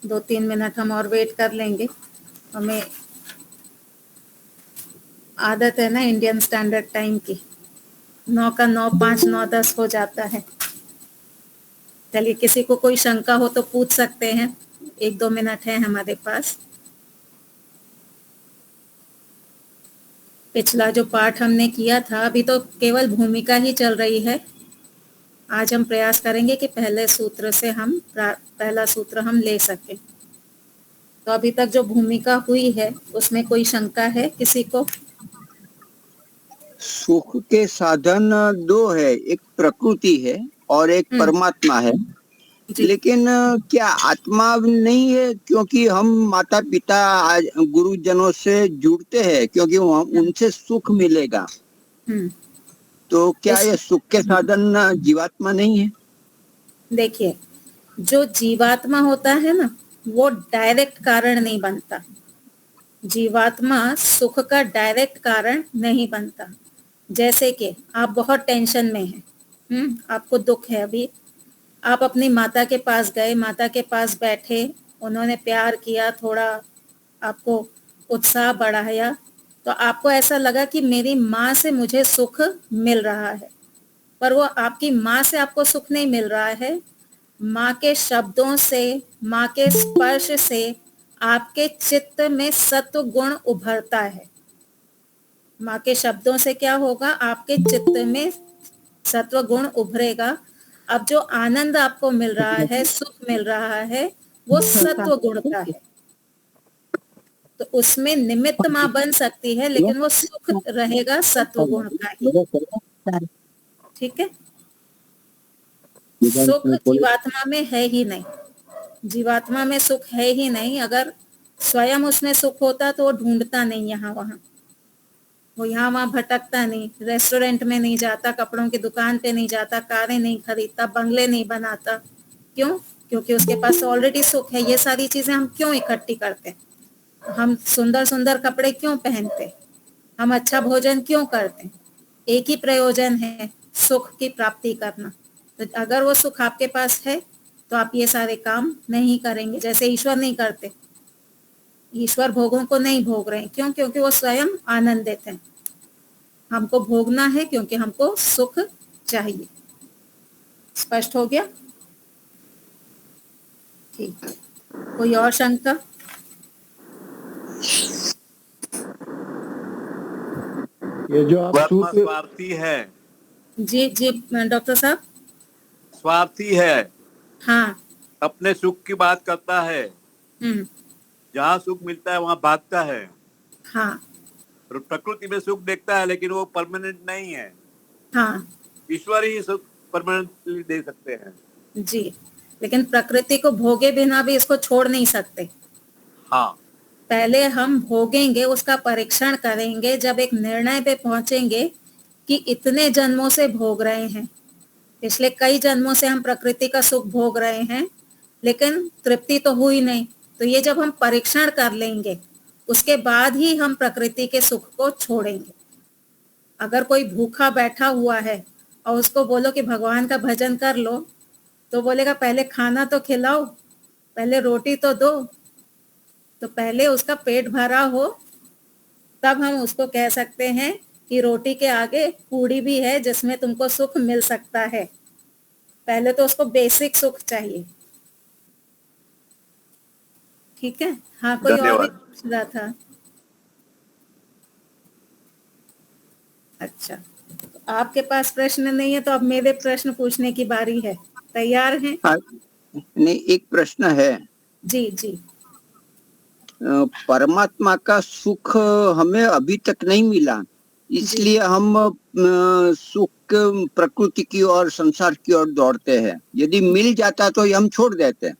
2-3 minute हम और wait कर लेंगे। हमें आदत है ना इंडियन स्टैंडर्ड टाइम की, 9 का 9, 5, 9, 10 हो जाता है। चलिए, किसी को कोई शंका हो तो पूछ सकते हैं, 1-2 मिनट है हमारे पास। पिछला जो पाठ हमने किया था, अभी तो केवल भूमिका ही चल रही है। आज हम प्रयास करेंगे कि पहले सूत्र से हम पहला सूत्र हम ले सकें। तो अभी तक जो भूमिका हुई है उसमें कोई शंका है किसी को? सुख के साधन दो है, एक प्रकृति है और एक परमात्मा है। जी लेकिन क्या आत्मा नहीं है? क्योंकि हम माता पिता गुरुजनों से जुड़ते हैं, क्योंकि उनसे सुख मिलेगा। हम्म तो क्या इस ये सुख के साधन जीवात्मा नहीं है? देखिए, जो जीवात्मा होता है ना, वो डायरेक्ट कारण नहीं बनता। जीवात्मा सुख का डायरेक्ट कारण नहीं बनता। जैसे कि आप बहुत टेंशन में हैं, आपको दुख है अभी, आप अपनी माता के पास गए, माता के पास बैठे, उन्होंने प्यार किया, थोड़ा आपको उत्साह बढ़ाया, तो आपको ऐसा लगा कि मेरी माँ से मुझे सुख मिल रहा है। पर वो आपकी माँ से आपको सुख नहीं मिल रहा है, माँ के शब्दों से, माँ के स्पर्श से आपके चित्त में सत्व गुण उभरता है। माँ के शब्दों से क्या होगा, आपके चित्त में सत्व गुण उभरेगा। अब जो आनंद आपको मिल रहा है, सुख मिल रहा है, वो सत्व गुण का है। तो उसमें निमित्त माँ बन सकती है, लेकिन वो सुख रहेगा सत्व गुण का ही। ठीक है, सुख जीवात्मा में है ही नहीं, जीवात्मा में सुख है ही नहीं। अगर स्वयं उसमें सुख होता तो वो ढूंढता नहीं यहाँ वहां, वो यहाँ वहां भटकता नहीं, रेस्टोरेंट में नहीं जाता, कपड़ों की दुकान पे नहीं जाता, कारें नहीं खरीदता, बंगले नहीं बनाता। क्यों? क्योंकि उसके पास ऑलरेडी सुख है। ये सारी चीजें हम क्यों इकट्ठी करते हैं? हम सुंदर सुंदर कपड़े क्यों पहनते? हम अच्छा भोजन क्यों करते? एक ही प्रयोजन है, सुख की प्राप्ति करना। तो अगर वो सुख आपके पास है तो आप ये सारे काम नहीं करेंगे, जैसे ईश्वर नहीं करते। ईश्वर भोगों को नहीं भोग रहे हैं, क्यों? क्योंकि वो स्वयं आनंदित हैं। हमको भोगना है क्योंकि हमको सुख चाहिए। स्पष्ट हो गया? ठीक है, कोई और शंका? ये जो आप परमात्मा सूत्र स्वार्थी है, जी जी डॉक्टर साहब। स्वार्थी है, हाँ। अपने सुख की बात करता है, हम्म जहाँ सुख मिलता है वहाँ भागता है। हाँ और प्रकृति में सुख देखता है, लेकिन वो परमानेंट नहीं है। हाँ ईश्वर ही सुख परमानेंटली दे सकते हैं। जी, लेकिन प्रकृति को भोगे बिना भी इसको छोड़ नहीं सकते। हाँ, पहले हम भोगेंगे, उसका परीक्षण करेंगे, जब एक निर्णय पे पहुंचेंगे कि इतने जन्मों से भोग रहे हैं, पिछले कई जन्मों से हम प्रकृति का सुख भोग रहे हैं, लेकिन तृप्ति तो हुई नहीं। तो ये जब हम परीक्षण कर लेंगे, उसके बाद ही हम प्रकृति के सुख को छोड़ेंगे। अगर कोई भूखा बैठा हुआ है और उसको बोलो कि भगवान का भजन कर लो, तो बोलेगा पहले खाना तो खिलाओ, पहले रोटी तो दो। तो पहले उसका पेट भरा हो, तब हम उसको कह सकते हैं कि रोटी के आगे पूड़ी भी है जिसमें तुमको सुख मिल सकता है। पहले तो उसको बेसिक सुख चाहिए। ठीक है। हाँ, कोई और भी धन्यवाद। पूछ रहा था? अच्छा, तो आपके पास प्रश्न नहीं है तो अब मेरे प्रश्न पूछने की बारी है। तैयार हैं? नहीं, एक प्रश्न है। जी जी। परमात्मा का सुख हमें अभी तक नहीं मिला, जी इसलिए हम सुख प्रकृति की और संसार की ओर दौड़ते हैं। यदि मिल जाता तो ये हम छोड़ देते हैं,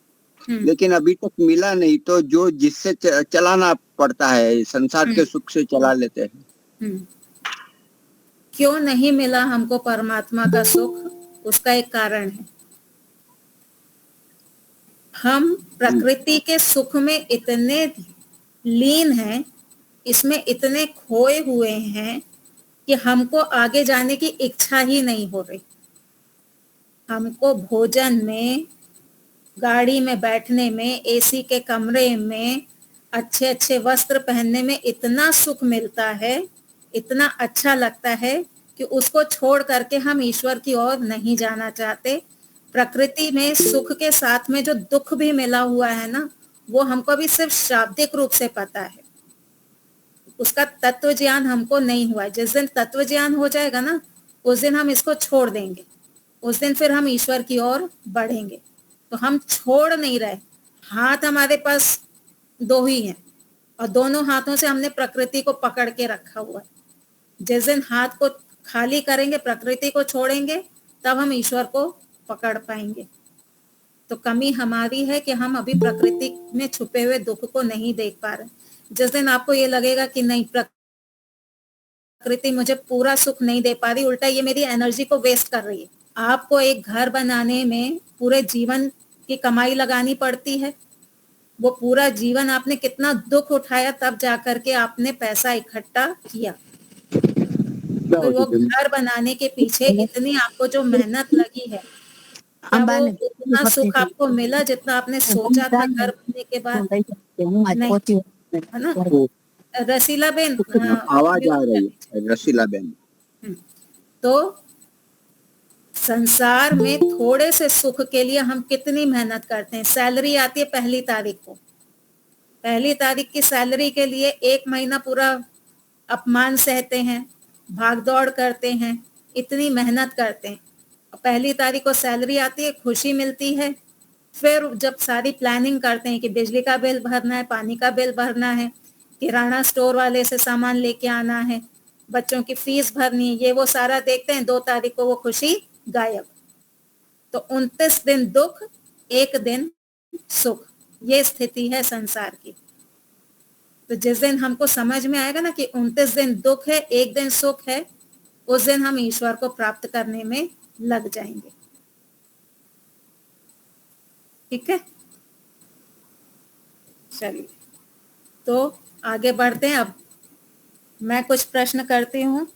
हम्म लेकिन अभी तक मिला नहीं, तो जो जिससे चलाना पड़ता है, संसार हम्म के सुख से चला लेते हैं। हम्म क्यों नहीं मिला हमको परमात्मा का सुख? उसका एक कारण है, हम प्रकृति के सुख में इतने लीन हैं, इसमें इतने खोए हुए हैं कि हमको आगे जाने की इच्छा ही नहीं हो रही। हमको भोजन में, गाड़ी में बैठने में, एसी के कमरे में, अच्छे अच्छे वस्त्र पहनने में इतना सुख मिलता है, इतना अच्छा लगता है कि उसको छोड़ करके हम ईश्वर की ओर नहीं जाना चाहते। प्रकृति में सुख के साथ में जो दुख भी मिला हुआ है ना, वो हमको अभी सिर्फ शाब्दिक रूप से पता है, उसका तत्व ज्ञान हमको नहीं हुआ है। जिस दिन तत्व ज्ञान हो जाएगा ना, उस दिन हम इसको छोड़ देंगे, उस दिन फिर हम ईश्वर की ओर बढ़ेंगे। तो हम छोड़ नहीं रहे। हाथ हमारे पास दो ही हैं और दोनों हाथों से हमने प्रकृति को पकड़ के रखा हुआ है। जिस दिन हाथ को खाली करेंगे, प्रकृति को छोड़ेंगे, तब हम ईश्वर को पकड़ पाएंगे। तो कमी हमारी है कि हम अभी प्रकृति में छुपे हुए दुख को नहीं देख पा रहे। जिस दिन आपको ये लगेगा कि नहीं, प्रकृति मुझे पूरा सुख नहीं दे पा रही, उल्टा ये मेरी एनर्जी को वेस्ट कर रही है। आपको एक घर बनाने में पूरे जीवन की कमाई लगानी पड़ती है। वो पूरा जीवन आपने कितना दुख उठाया, तब जाकर के आपने पैसा इकट्ठा किया। तो वो घर बनाने के पीछे इतनी आपको जो मेहनत लगी है, क्या वो उतना सुख आपको मिला जितना आपने सोचा था घर बनने के बाद? नहीं, है ना? रसीला बेन, आवाज आ रही है रसीला बेन। तो संसार में थोड़े से सुख के लिए हम कितनी मेहनत करते हैं। सैलरी आती है 1 तारीख को, 1 तारीख की सैलरी के लिए 1 महीना पूरा अपमान सहते हैं, भागदौड़ करते हैं, इतनी मेहनत करते हैं। 1 तारीख को सैलरी आती है, खुशी मिलती है। फिर जब सारी प्लानिंग करते हैं कि बिजली का बिल भरना है, पानी का बिल भरना है, किराना स्टोर वाले से सामान लेके आना है, बच्चों की फीस भरनी है, ये वो सारा देखते हैं, 2 तारीख को वो खुशी गायब। तो 29 दिन दुख, 1 दिन सुख, ये स्थिति है संसार की। तो जिस दिन हमको समझ में आएगा ना कि 29 दिन दुख है, 1 दिन सुख है, उस दिन हम ईश्वर को प्राप्त करने में लग जाएंगे। ठीक है, चलिए तो आगे बढ़ते हैं। अब मैं कुछ प्रश्न करती हूँ।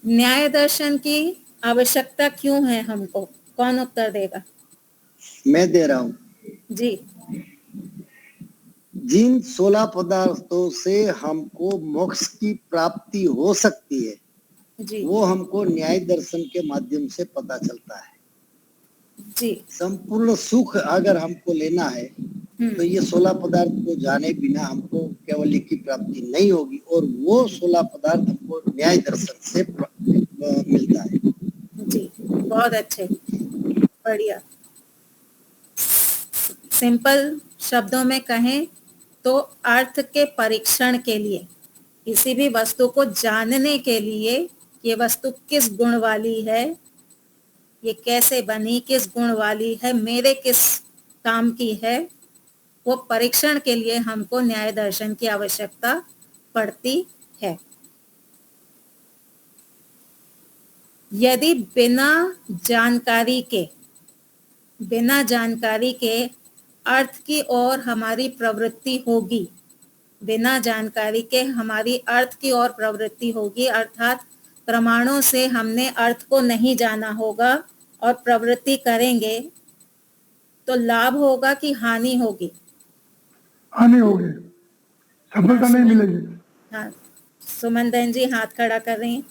न्याय दर्शन की आवश्यकता क्यों है हमको? कौन उत्तर देगा? मैं दे रहा हूँ जी। जिन 16 पदार्थों से हमको मोक्ष की प्राप्ति हो सकती है, जी वो हमको न्याय दर्शन के माध्यम से पता चलता है। जी। संपूर्ण सुख अगर हमको लेना है तो ये 16 पदार्थ को जाने बिना हमको केवल की प्राप्ति नहीं होगी, और वो 16 पदार्थ हमको न्याय दर्शन से मिलता है। जी, बहुत अच्छे, बढ़िया। सिंपल शब्दों में कहें तो अर्थ के परीक्षण के लिए, किसी भी वस्तु को जानने के लिए, ये वस्तु किस गुण वाली है, ये कैसे बनी, किस गुण वाली है, मेरे किस काम की है, वो परीक्षण के लिए हमको न्याय दर्शन की आवश्यकता पड़ती है। यदि बिना जानकारी के अर्थ की ओर हमारी प्रवृत्ति होगी, बिना जानकारी के हमारी अर्थ की ओर प्रवृत्ति होगी, अर्थात प्रमाणों से हमने अर्थ को नहीं जाना होगा और प्रवृत्ति करेंगे, तो लाभ होगा कि हानि होगी? हानि होगी, सफलता नहीं मिलेगी। हाँ, सुमन बहन जी हाथ खड़ा कर रही हैं।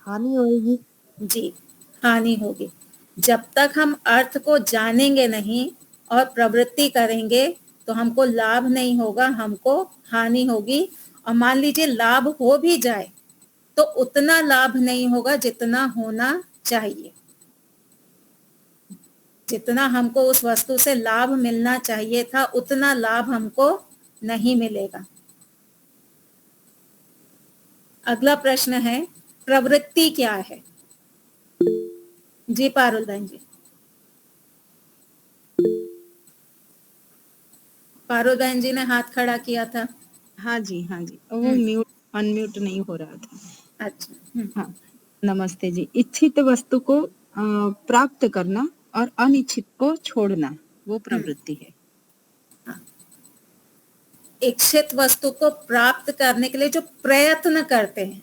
हानि होगी जी, हानि होगी। जब तक हम अर्थ को जानेंगे नहीं और प्रवृत्ति करेंगे तो हमको लाभ नहीं होगा, हमको हानि होगी। और मान लीजिए लाभ हो भी जाए तो उतना लाभ नहीं होगा जितना होना चाहिए। जितना हमको उस वस्तु से लाभ मिलना चाहिए था, उतना लाभ हमको नहीं मिलेगा। अगला प्रश्न है, प्रवृत्ति क्या है? जी पारुल बहन जी। पारुल बहन जी ने हाथ खड़ा किया था। हाँ जी, वो म्यूट अनम्यूट नहीं हो रहा था। अच्छा। हाँ, नमस्ते जी। इच्छित वस्तु को प्राप्त करना और अनिच्छित को छोड़ना, वो प्रवृत्ति है। इच्छित वस्तु को प्राप्त करने के लिए जो प्रयत्न करते हैं,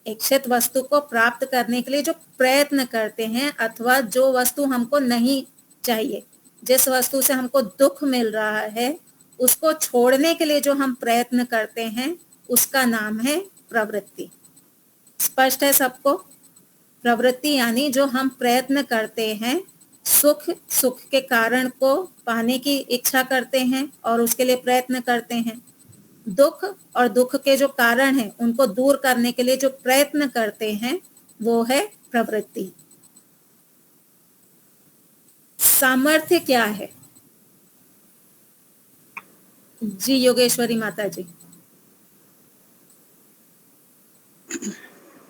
इच्छित वस्तु को प्राप्त करने के लिए जो प्रयत्न करते हैं, अथवा जो वस्तु हमको नहीं चाहिए, जिस वस्तु से हमको दुख मिल रहा है, उसको छोड़ने के लिए जो हम प्रयत्न करते हैं, उसका नाम है प्रवृत्ति। स्पष्ट है सबको? प्रवृत्ति यानी जो हम प्रयत्न करते हैं, सुख के कारण को पाने की इच्छा करते हैं और उसके लिए प्रयत्न करते हैं। दुख और दुख के जो कारण हैं, उनको दूर करने के लिए जो प्रयत्न करते हैं, वो है प्रवृत्ति। सामर्थ्य क्या है जी? योगेश्वरी माता जी।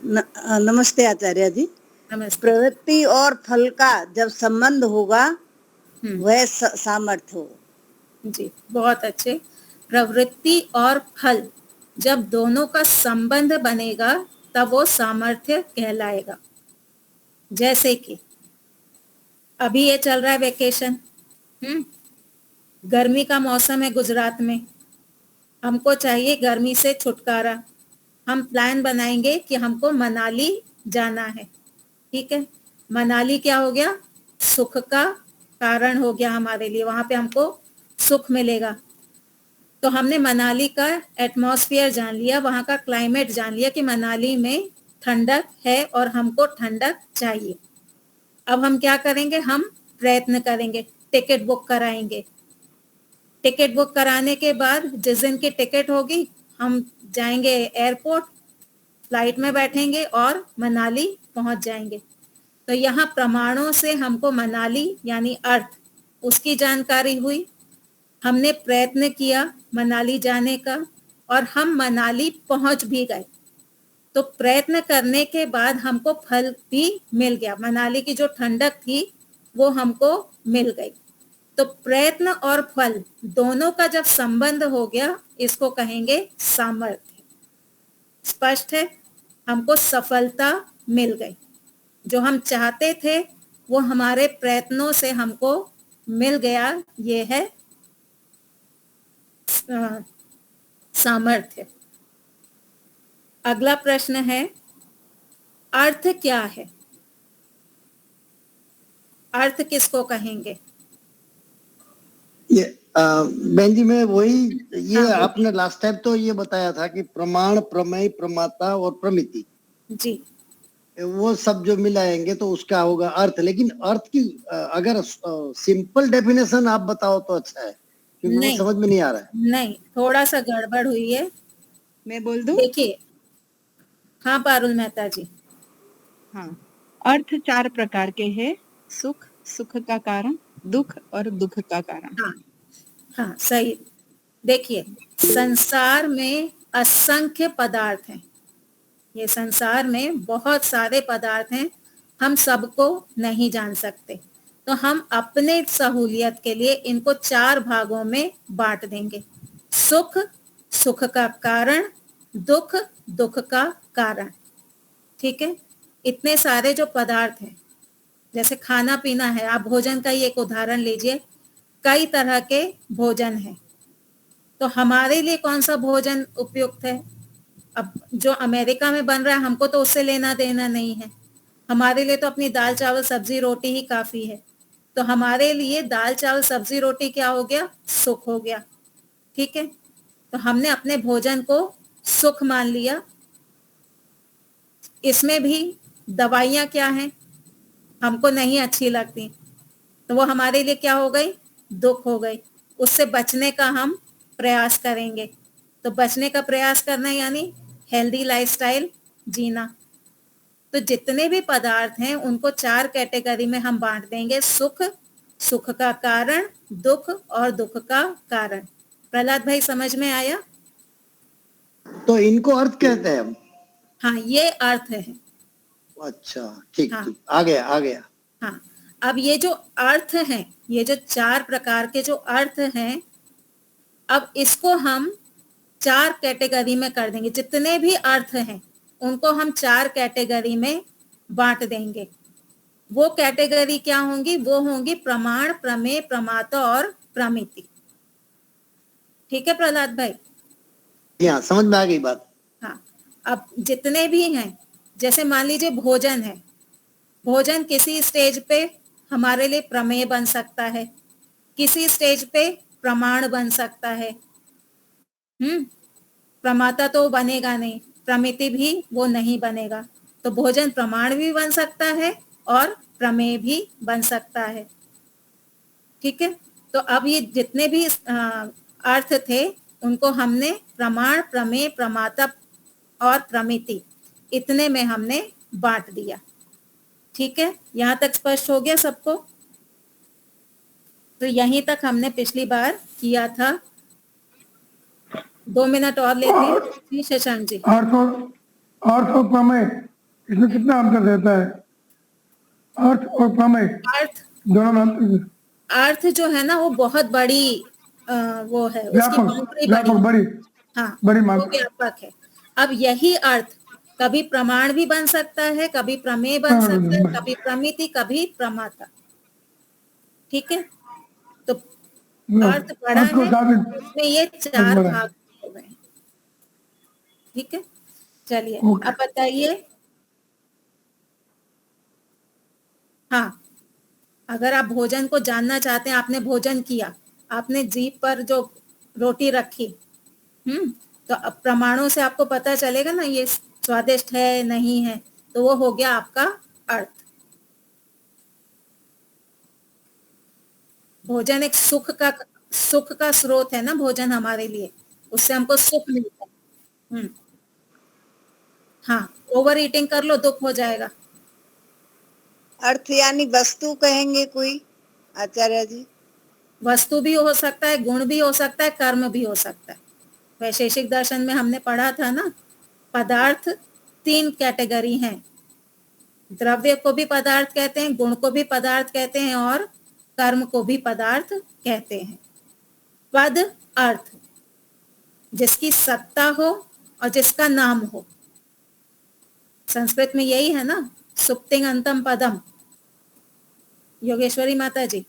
नमस्ते आचार्य जी। नमस्ते। प्रवृत्ति और फल का जब संबंध होगा वह सामर्थ्य हो। जी, बहुत अच्छे। प्रवृत्ति और फल जब दोनों का संबंध बनेगा, तब वो सामर्थ्य कहलाएगा। जैसे कि अभी ये चल रहा है वेकेशन, गर्मी का मौसम है गुजरात में, हमको चाहिए गर्मी से छुटकारा। हम प्लान बनाएंगे कि हमको मनाली जाना है, ठीक है। मनाली क्या हो गया? सुख का कारण हो गया हमारे लिए, वहां पे हमको सुख मिलेगा। तो हमने मनाली का एटमॉस्फेयर जान लिया, वहां का क्लाइमेट जान लिया कि मनाली में ठंडक है और हमको ठंडक चाहिए। अब हम क्या करेंगे? हम प्रयत्न करेंगे, टिकट बुक कराएंगे। टिकट बुक कराने के बाद जिस दिन की टिकट होगी, हम जाएंगे एयरपोर्ट, फ्लाइट में बैठेंगे और मनाली पहुंच जाएंगे। तो यहाँ प्रमाणों से हमको मनाली यानी अर्थ, उसकी जानकारी हुई। हमने प्रयत्न किया मनाली जाने का और हम मनाली पहुंच भी गए। तो प्रयत्न करने के बाद हमको फल भी मिल गया, मनाली की जो ठंडक थी वो हमको मिल गई। तो प्रयत्न और फल दोनों का जब संबंध हो गया, इसको कहेंगे सामर्थ्य। स्पष्ट है? हमको सफलता मिल गई, जो हम चाहते थे वो हमारे प्रयत्नों से हमको मिल गया, ये है सामर्थ्य। अगला प्रश्न है, अर्थ क्या है? अर्थ किसको कहेंगे? ये बहन जी, मैं वही ये हाँ, आपने लास्ट टाइम तो ये बताया था कि प्रमाण, प्रमेय, प्रमाता और प्रमिति जी, वो सब जो मिलाएंगे तो उसका होगा अर्थ। लेकिन अर्थ की अगर सिंपल डेफिनेशन आप बताओ तो अच्छा है, क्योंकि वो समझ में नहीं आ रहा है। नहीं, थोड़ा सा गड़बड़ हुई है। मैं बोल दूं? देखिए, हाँ पारुल मेहता जी। हाँ, अर्थ 4 प्रकार के हैं। सुख, सुख का कारण, दुख और दुख का कारण। हाँ, हाँ, सही। देखिए, संसार में असंख्य पदार्थ हैं। ये संसार में बहुत सारे पदार्थ हैं, हम सबको नहीं जान सकते। तो हम अपने सहूलियत के लिए इनको 4 भागों में बांट देंगे। सुख, सुख का कारण, दुख, दुख का कारण। ठीक है? इतने सारे जो पदार्थ हैं, जैसे खाना पीना है, आप भोजन का ही एक उदाहरण लीजिए। कई तरह के भोजन हैं, तो हमारे लिए कौन सा भोजन उपयुक्त है? अब जो अमेरिका में बन रहा है, हमको तो उससे लेना देना नहीं है। हमारे लिए तो अपनी दाल चावल सब्जी रोटी ही काफी है। तो हमारे लिए दाल चावल सब्जी रोटी क्या हो गया? सुख हो गया। ठीक है? तो हमने अपने भोजन को सुख मान लिया। इसमें भी दवाइयां क्या हैं? हमको नहीं अच्छी लगती, तो वो हमारे लिए क्या हो गई? दुख हो गई। उससे बचने का हम प्रयास करेंगे। तो बचने का प्रयास करना यानी हेल्दी लाइफस्टाइल जीना। तो जितने भी पदार्थ हैं उनको 4 कैटेगरी में हम बांट देंगे। सुख, सुख का कारण, दुख और दुख का कारण। प्रहलाद भाई, समझ में आया? तो इनको अर्थ कहते हैं हम? हाँ, ये अर्थ है। अच्छा, ठीक हाँ, ठीक, आ गया आ गया। हाँ। अब ये जो अर्थ हैं, ये जो 4 प्रकार के जो अर्थ हैं, अब इसको हम 4 कैटेगरी में कर देंगे। जितने भी अर्थ हैं उनको हम 4 कैटेगरी में बांट देंगे। वो कैटेगरी क्या होंगी? वो होंगी प्रमाण, प्रमेय, प्रमाता और प्रमिति। ठीक है प्रहलाद भाई? हाँ, समझ में आ गई बात। हाँ, अब जितने भी हैं जैसे मान लीजिए भोजन है, भोजन किसी स्टेज पे हमारे लिए प्रमेय बन सकता है, किसी स्टेज पे प्रमाण बन सकता है। प्रमाता तो बनेगा नहीं, प्रमिति भी वो नहीं बनेगा। तो भोजन प्रमाण भी बन सकता है और प्रमेय भी बन सकता है। ठीक है, तो अब ये जितने भी अर्थ थे उनको हमने प्रमाण, प्रमेय, प्रमाता और प्रमिति इतने में हमने बांट दिया। ठीक है, यहाँ तक स्पष्ट हो गया सबको? तो यहीं तक हमने पिछली बार किया था। 2 मिनट और लेते हैं जी शशांक जी। अर्थ और प्रमेय, इसमें कितना अंतर रहता है? अर्थ और प्रमेय अर्थ, दोनों में अंतर? अर्थ जो है ना वो बहुत बड़ी वो है, उसकी बाउंड्री व्यापक बड़ी, हाँ, बड़ी वो मात्रा। व्यापक है। अब यही अर्थ कभी प्रमाण भी बन सकता है, कभी प्रमेय बन सकता है, कभी प्रमिति, कभी प्रमाता। ठीक है, तो अर्थ बड़ा है, उसमें ये 4 भाग हो गए। ठीक है, चलिए अब बताइए। हाँ, अगर आप भोजन को जानना चाहते हैं, आपने भोजन किया, आपने जीभ पर जो रोटी रखी, तो अब प्रमाणों से आपको पता चलेगा ना ये स्वादिष्ट है नहीं है, तो वो हो गया आपका अर्थ। भोजन एक सुख का स्रोत है ना, भोजन हमारे लिए, उससे हमको सुख मिलता है। हाँ, ओवर ईटिंग कर लो दुख हो जाएगा। अर्थ यानी वस्तु कहेंगे कोई आचार्य जी? वस्तु भी हो सकता है, गुण भी हो सकता है, कर्म भी हो सकता है। वैशेषिक दर्शन में हमने पढ़ा था ना, पदार्थ 3 कैटेगरी हैं। द्रव्य को भी पदार्थ कहते हैं, गुण को भी पदार्थ कहते हैं और कर्म को भी पदार्थ कहते हैं। पद अर्थ, जिसकी सत्ता हो और जिसका नाम हो। संस्कृत में यही है ना, सुप्तिंग अंतम पदम। योगेश्वरी माता जी,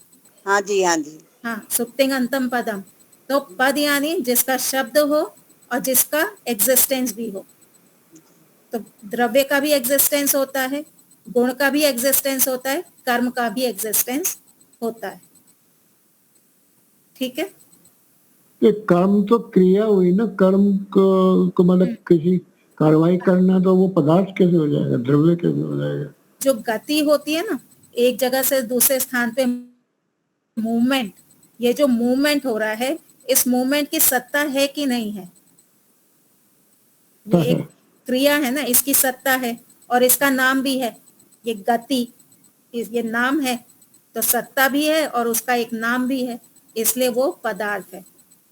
हाँ जी, हाँ जी। हाँ, सुप्तिंग अंतम पदम। तो पद यानी जिसका शब्द हो और जिसका एग्जिस्टेंस भी हो। तो द्रव्य का भी एग्जिस्टेंस होता है, गुण का भी एग्जिस्टेंस होता है, कर्म का भी एग्जिस्टेंस होता है। ठीक है, ये कर्म तो क्रिया हुई ना, कर्म को मतलब किसी कार्रवाई करना, तो वो पदार्थ कैसे हो जाएगा, द्रव्य कैसे हो जाएगा? जो गति होती है ना, एक जगह से दूसरे स्थान पे मूवमेंट, ये जो मूवमेंट हो रहा है, इस मूवमेंट की सत्ता है कि नहीं है? ये एक क्रिया है ना, इसकी सत्ता है और इसका नाम भी है। ये गति, ये नाम है, तो सत्ता भी है और उसका एक नाम भी है, इसलिए वो पदार्थ है।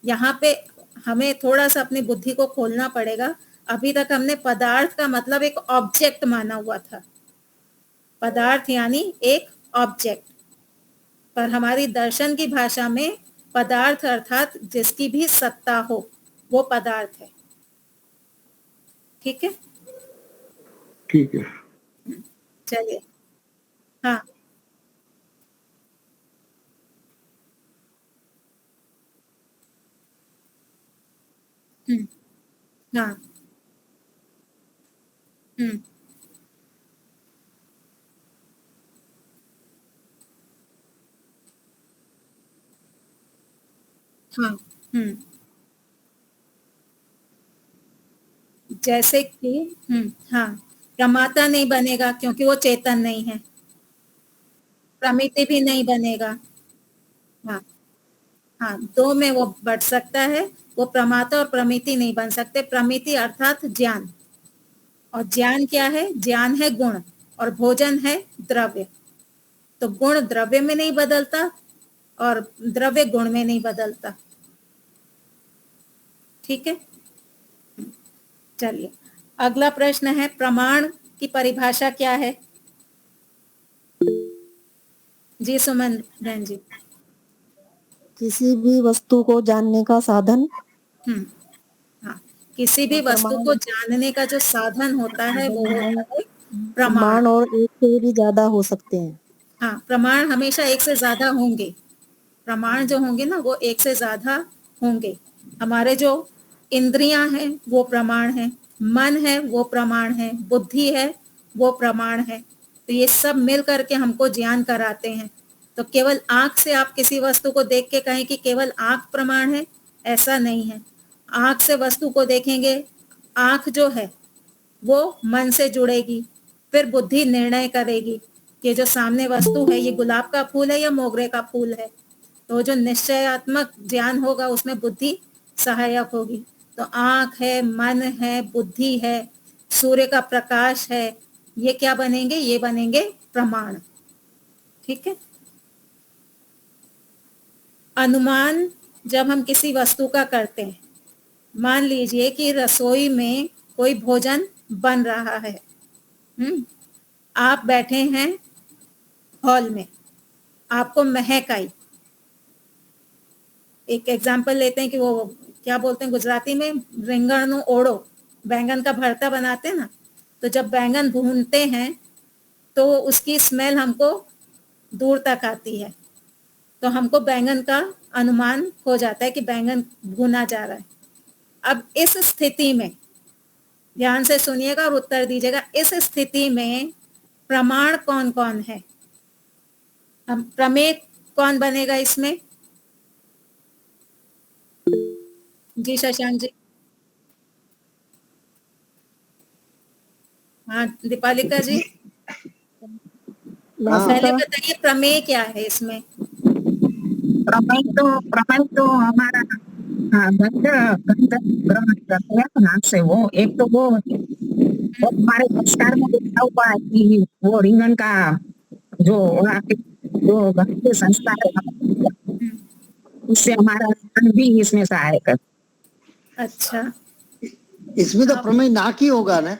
यहाँ पे हमें थोड़ा सा अपनी बुद्धि को खोलना पड़ेगा। अभी तक हमने पदार्थ का मतलब एक ऑब्जेक्ट माना हुआ था, पदार्थ यानी एक ऑब्जेक्ट, पर हमारी दर्शन की भाषा में पदार्थ अर्थात जिसकी भी सत्ता हो वो पदार्थ है। ठीक है, ठीक है, चलिए। हाँ, हाँ, हम्म, हाँ, जैसे कि हाँ, प्रमाता नहीं बनेगा क्योंकि वो चेतन नहीं है, प्रमिति भी नहीं बनेगा। हाँ, हाँ, 2 में वो बढ़ सकता है, वो प्रमाता और प्रमिति नहीं बन सकते। प्रमिति अर्थात ज्ञान, और ज्ञान क्या है? ज्ञान है गुण और भोजन है द्रव्य। तो गुण द्रव्य में नहीं बदलता और द्रव्य गुण में नहीं बदलता। ठीक है, चलिए अगला प्रश्न है, प्रमाण की परिभाषा क्या है? जी सुमन बहन जी। किसी भी वस्तु को जानने का साधन। हाँ, किसी भी वस्तु को जानने का जो साधन होता है वो होता है प्रमाण। और एक से भी ज्यादा हो सकते हैं। हाँ, प्रमाण हमेशा एक से ज्यादा होंगे। प्रमाण जो होंगे ना वो एक से ज्यादा होंगे। हमारे जो इंद्रियां हैं वो प्रमाण है, मन है वो प्रमाण है, बुद्धि है वो प्रमाण है। तो ये सब मिल करके हमको ज्ञान कराते हैं। तो केवल आंख से आप किसी वस्तु को देख के कहें कि केवल आंख प्रमाण है, ऐसा नहीं है। आंख से वस्तु को देखेंगे, आंख जो है वो मन से जुड़ेगी, फिर बुद्धि निर्णय करेगी कि जो सामने वस्तु है ये गुलाब का फूल है या मोगरे का फूल है। तो जो निश्चयात्मक ज्ञान होगा उसमें बुद्धि सहायक होगी। तो आंख है, मन है, बुद्धि है, सूर्य का प्रकाश है, ये क्या बनेंगे? ये बनेंगे प्रमाण। ठीक है। अनुमान जब हम किसी वस्तु का करते हैं, मान लीजिए कि रसोई में कोई भोजन बन रहा है। आप बैठे हैं हॉल में, आपको महक आई। एक एग्जाम्पल लेते हैं कि वो क्या बोलते हैं गुजराती में, रिंगण नो ओढ़ो, बैंगन का भरता बनाते हैं ना। तो जब बैंगन भूनते हैं तो उसकी स्मेल हमको दूर तक आती है, तो हमको बैंगन का अनुमान हो जाता है कि बैंगन भुना जा रहा है। अब इस स्थिति में ध्यान से सुनिएगा और उत्तर दीजिएगा, इस स्थिति में प्रमाण कौन कौन है? हम प्रमेय कौन बनेगा इसमें? जी शशांक जी। हाँ दीपालिका जी, पहले बताइए प्रमेय क्या है इसमें? प्रमेय तो हमारा गंध गंध ग्रहण करते हैं नाम से। वो एक तो वो हमारे संस्कार में लिखा हुआ है कि वो रिंगण का जो गंध के संस्कार है, उससे हमारा मन भी इसमें सहायक है। अच्छा, इसमें तो प्रमेय नाक ही होगा ना।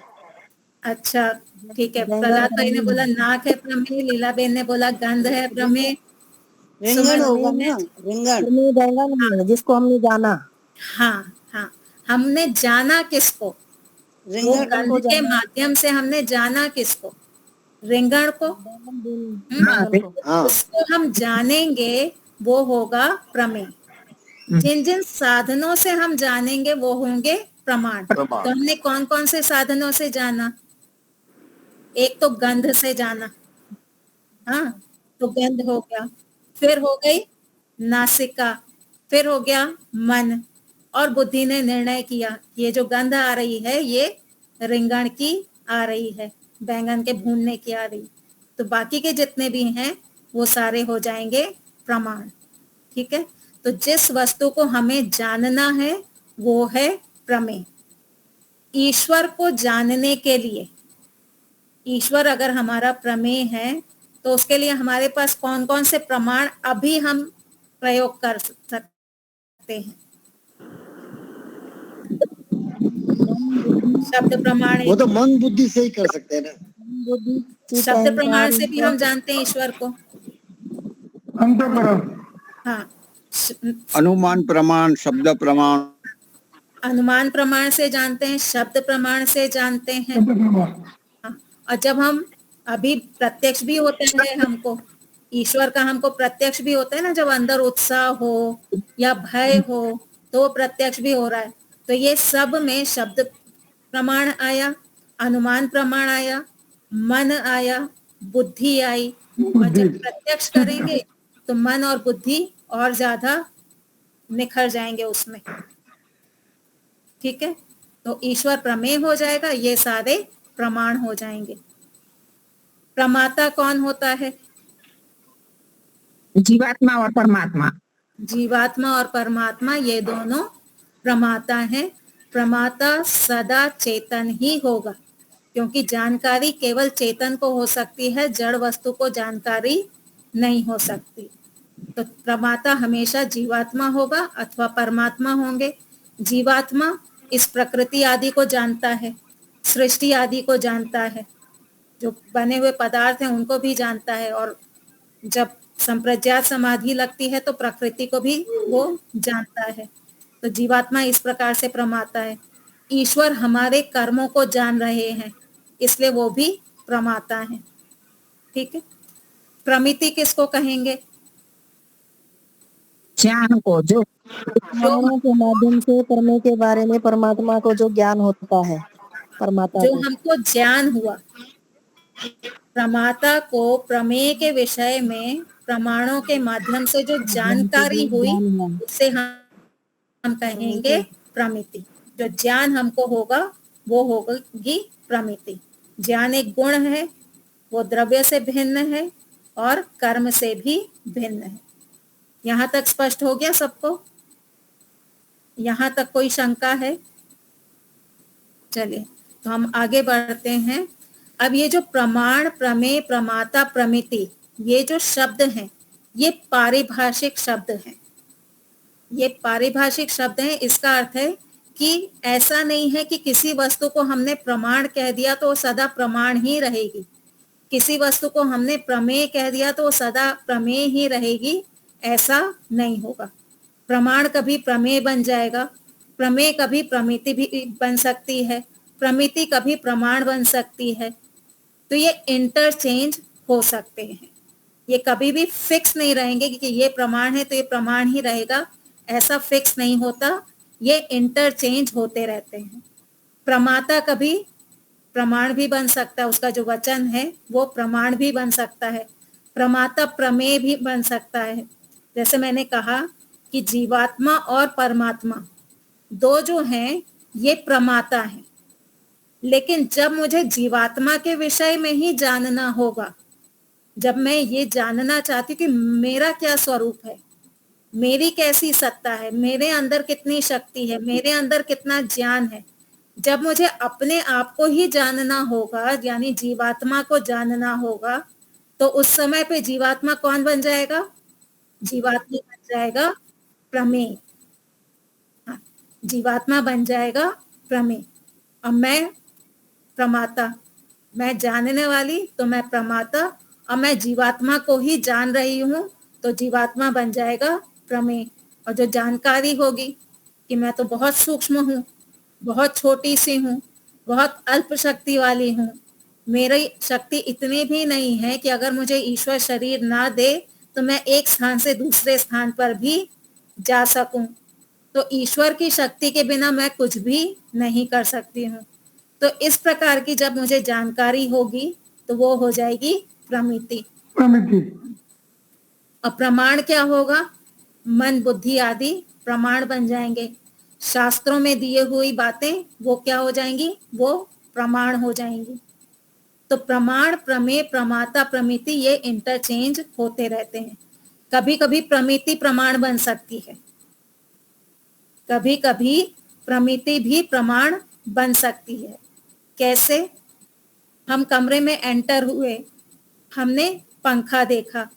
अच्छा ठीक है। प्रहलाद भाई ने बोला नाक है प्रमेय, लीलाबेन ने बोला गंध है प्रमेय, रिंगण होगा ना, रिंगण जिसको हमने जाना। हाँ हाँ, हमने जाना किसको? वो गंध के माध्यम से हमने जाना किसको? रिंगण को। उसको हम जानेंगे वो होगा प्रमेय। जिन जिन साधनों से हम जानेंगे वो होंगे प्रमाण। तो हमने कौन कौन से साधनों से जाना? एक तो गंध से जाना, हाँ तो गंध हो गया, फिर हो गई नासिका, फिर हो गया मन, और बुद्धि ने निर्णय किया ये जो गंध आ रही है ये रिंगण की आ रही है, बैंगन के भूनने की आ रही। तो बाकी के जितने भी हैं वो सारे हो जाएंगे प्रमाण। ठीक है। तो जिस वस्तु को हमें जानना है वो है प्रमेय। ईश्वर को जानने के लिए, ईश्वर अगर हमारा प्रमेय है तो उसके लिए हमारे पास कौन कौन से प्रमाण अभी हम प्रयोग कर सकते हैं? शब्द प्रमाण, वो तो मन बुद्धि से ही कर सकते हैं ना। शब्द प्रमाण से भी हम जानते हैं ईश्वर को। हाँ, अनुमान प्रमाण, शब्द प्रमाण, अनुमान प्रमाण से जानते हैं, शब्द प्रमाण से जानते हैं। हाँ, और जब हम अभी प्रत्यक्ष भी होते हैं, हमको ईश्वर का हमको प्रत्यक्ष भी होता है ना, जब अंदर उत्साह हो या भय हो तो वो प्रत्यक्ष भी हो रहा है। तो ये सब में शब्द प्रमाण आया, अनुमान प्रमाण आया, मन आया, बुद्धि आई। और जब प्रत्यक्ष करेंगे तो मन और बुद्धि और ज्यादा निखर जाएंगे उसमें। ठीक है। तो ईश्वर प्रमेय हो जाएगा, ये सारे प्रमाण हो जाएंगे। प्रमाता कौन होता है? जीवात्मा और परमात्मा। जीवात्मा और परमात्मा ये दोनों प्रमाता हैं। प्रमाता सदा चेतन ही होगा, क्योंकि जानकारी केवल चेतन को हो सकती है, जड़ वस्तु को जानकारी नहीं हो सकती। तो प्रमाता हमेशा जीवात्मा होगा अथवा परमात्मा होंगे। जीवात्मा इस प्रकृति आदि को जानता है, सृष्टि आदि को जानता है, जो बने हुए पदार्थ हैं उनको भी जानता है, और जब संप्रज्ञात समाधि लगती है तो प्रकृति को भी वो जानता है। तो जीवात्मा इस प्रकार से प्रमाता है। ईश्वर हमारे कर्मों को जान रहे हैं, इसलिए वो भी प्रमाता है। ठीक है। प्रमिति किसको कहेंगे? ज्ञान को, जो के माध्यम से प्रमेय के बारे में परमात्मा को जो ज्ञान होता है, परमात्मा जो को। हमको ज्ञान हुआ, प्रमाता को प्रमेय के विषय में प्रमाणों के माध्यम से जो जानकारी हुई उसे हम कहेंगे प्रमिति। जो ज्ञान हमको होगा वो होगी प्रमिति। ज्ञान एक गुण है, वो द्रव्य से भिन्न है और कर्म से भी भिन्न है। यहाँ तक स्पष्ट हो गया सबको? यहाँ तक कोई शंका है? चलिए तो हम आगे बढ़ते हैं। अब ये जो प्रमाण, प्रमेय, प्रमाता, प्रमिति, ये जो शब्द हैं ये पारिभाषिक शब्द हैं। ये पारिभाषिक शब्द हैं। इसका अर्थ है कि ऐसा नहीं है कि किसी वस्तु को हमने प्रमाण कह दिया तो वो सदा प्रमाण ही रहेगी, किसी वस्तु को हमने प्रमेय कह दिया तो वो सदा प्रमेय ही रहेगी, ऐसा नहीं होगा। प्रमाण कभी प्रमेय बन जाएगा, प्रमेय कभी प्रमिति भी बन सकती है, प्रमिति कभी प्रमाण बन सकती है। तो ये इंटरचेंज हो सकते हैं, ये कभी भी फिक्स नहीं रहेंगे कि ये प्रमाण है तो ये प्रमाण ही रहेगा, ऐसा फिक्स नहीं होता। ये इंटरचेंज होते रहते हैं। प्रमाता कभी प्रमाण भी बन सकता है, उसका जो वचन है वो प्रमाण भी बन सकता है। प्रमाता प्रमेय भी बन सकता है। जैसे मैंने कहा कि जीवात्मा और परमात्मा दो जो हैं ये प्रमाता हैं, लेकिन जब मुझे जीवात्मा के विषय में ही जानना होगा, जब मैं ये जानना चाहती हूँ कि मेरा क्या स्वरूप है, मेरी कैसी सत्ता है, मेरे अंदर कितनी शक्ति है, मेरे अंदर कितना ज्ञान है, जब मुझे अपने आप को ही जानना होगा, यानी जीवात्मा को जानना होगा, तो उस समय पे जीवात्मा कौन बन जाएगा? जीवात्मा बन जाएगा प्रमेय। हाँ, जीवात्मा बन जाएगा प्रमेय। और मैं प्रमाता, मैं जानने वाली तो मैं प्रमाता, और मैं जीवात्मा को ही जान रही हूँ तो जीवात्मा बन जाएगा प्रमेय। और जो जानकारी होगी कि मैं तो बहुत सूक्ष्म हूँ, बहुत छोटी सी हूँ, बहुत अल्प शक्ति वाली हूँ, मेरी शक्ति इतनी भी नहीं है कि अगर मुझे ईश्वर शरीर ना दे तो मैं एक स्थान से दूसरे स्थान पर भी जा सकूं, तो ईश्वर की शक्ति के बिना मैं कुछ भी नहीं कर सकती हूँ। तो इस प्रकार की जब मुझे जानकारी होगी तो वो हो जाएगी प्रमिति। और प्रमाण क्या होगा? मन, बुद्धि आदि प्रमाण बन जाएंगे। शास्त्रों में दिए हुई बातें वो क्या हो जाएंगी? वो प्रमाण हो जाएंगी। तो प्रमाण, प्रमेय, प्रमाता, प्रमिति ये इंटरचेंज होते रहते हैं। कभी कभी प्रमिति प्रमाण बन सकती है, कभी कभी प्रमिति भी प्रमाण बन सकती है। कैसे? हम कमरे में एंटर हुए, हमने पंखा देखा।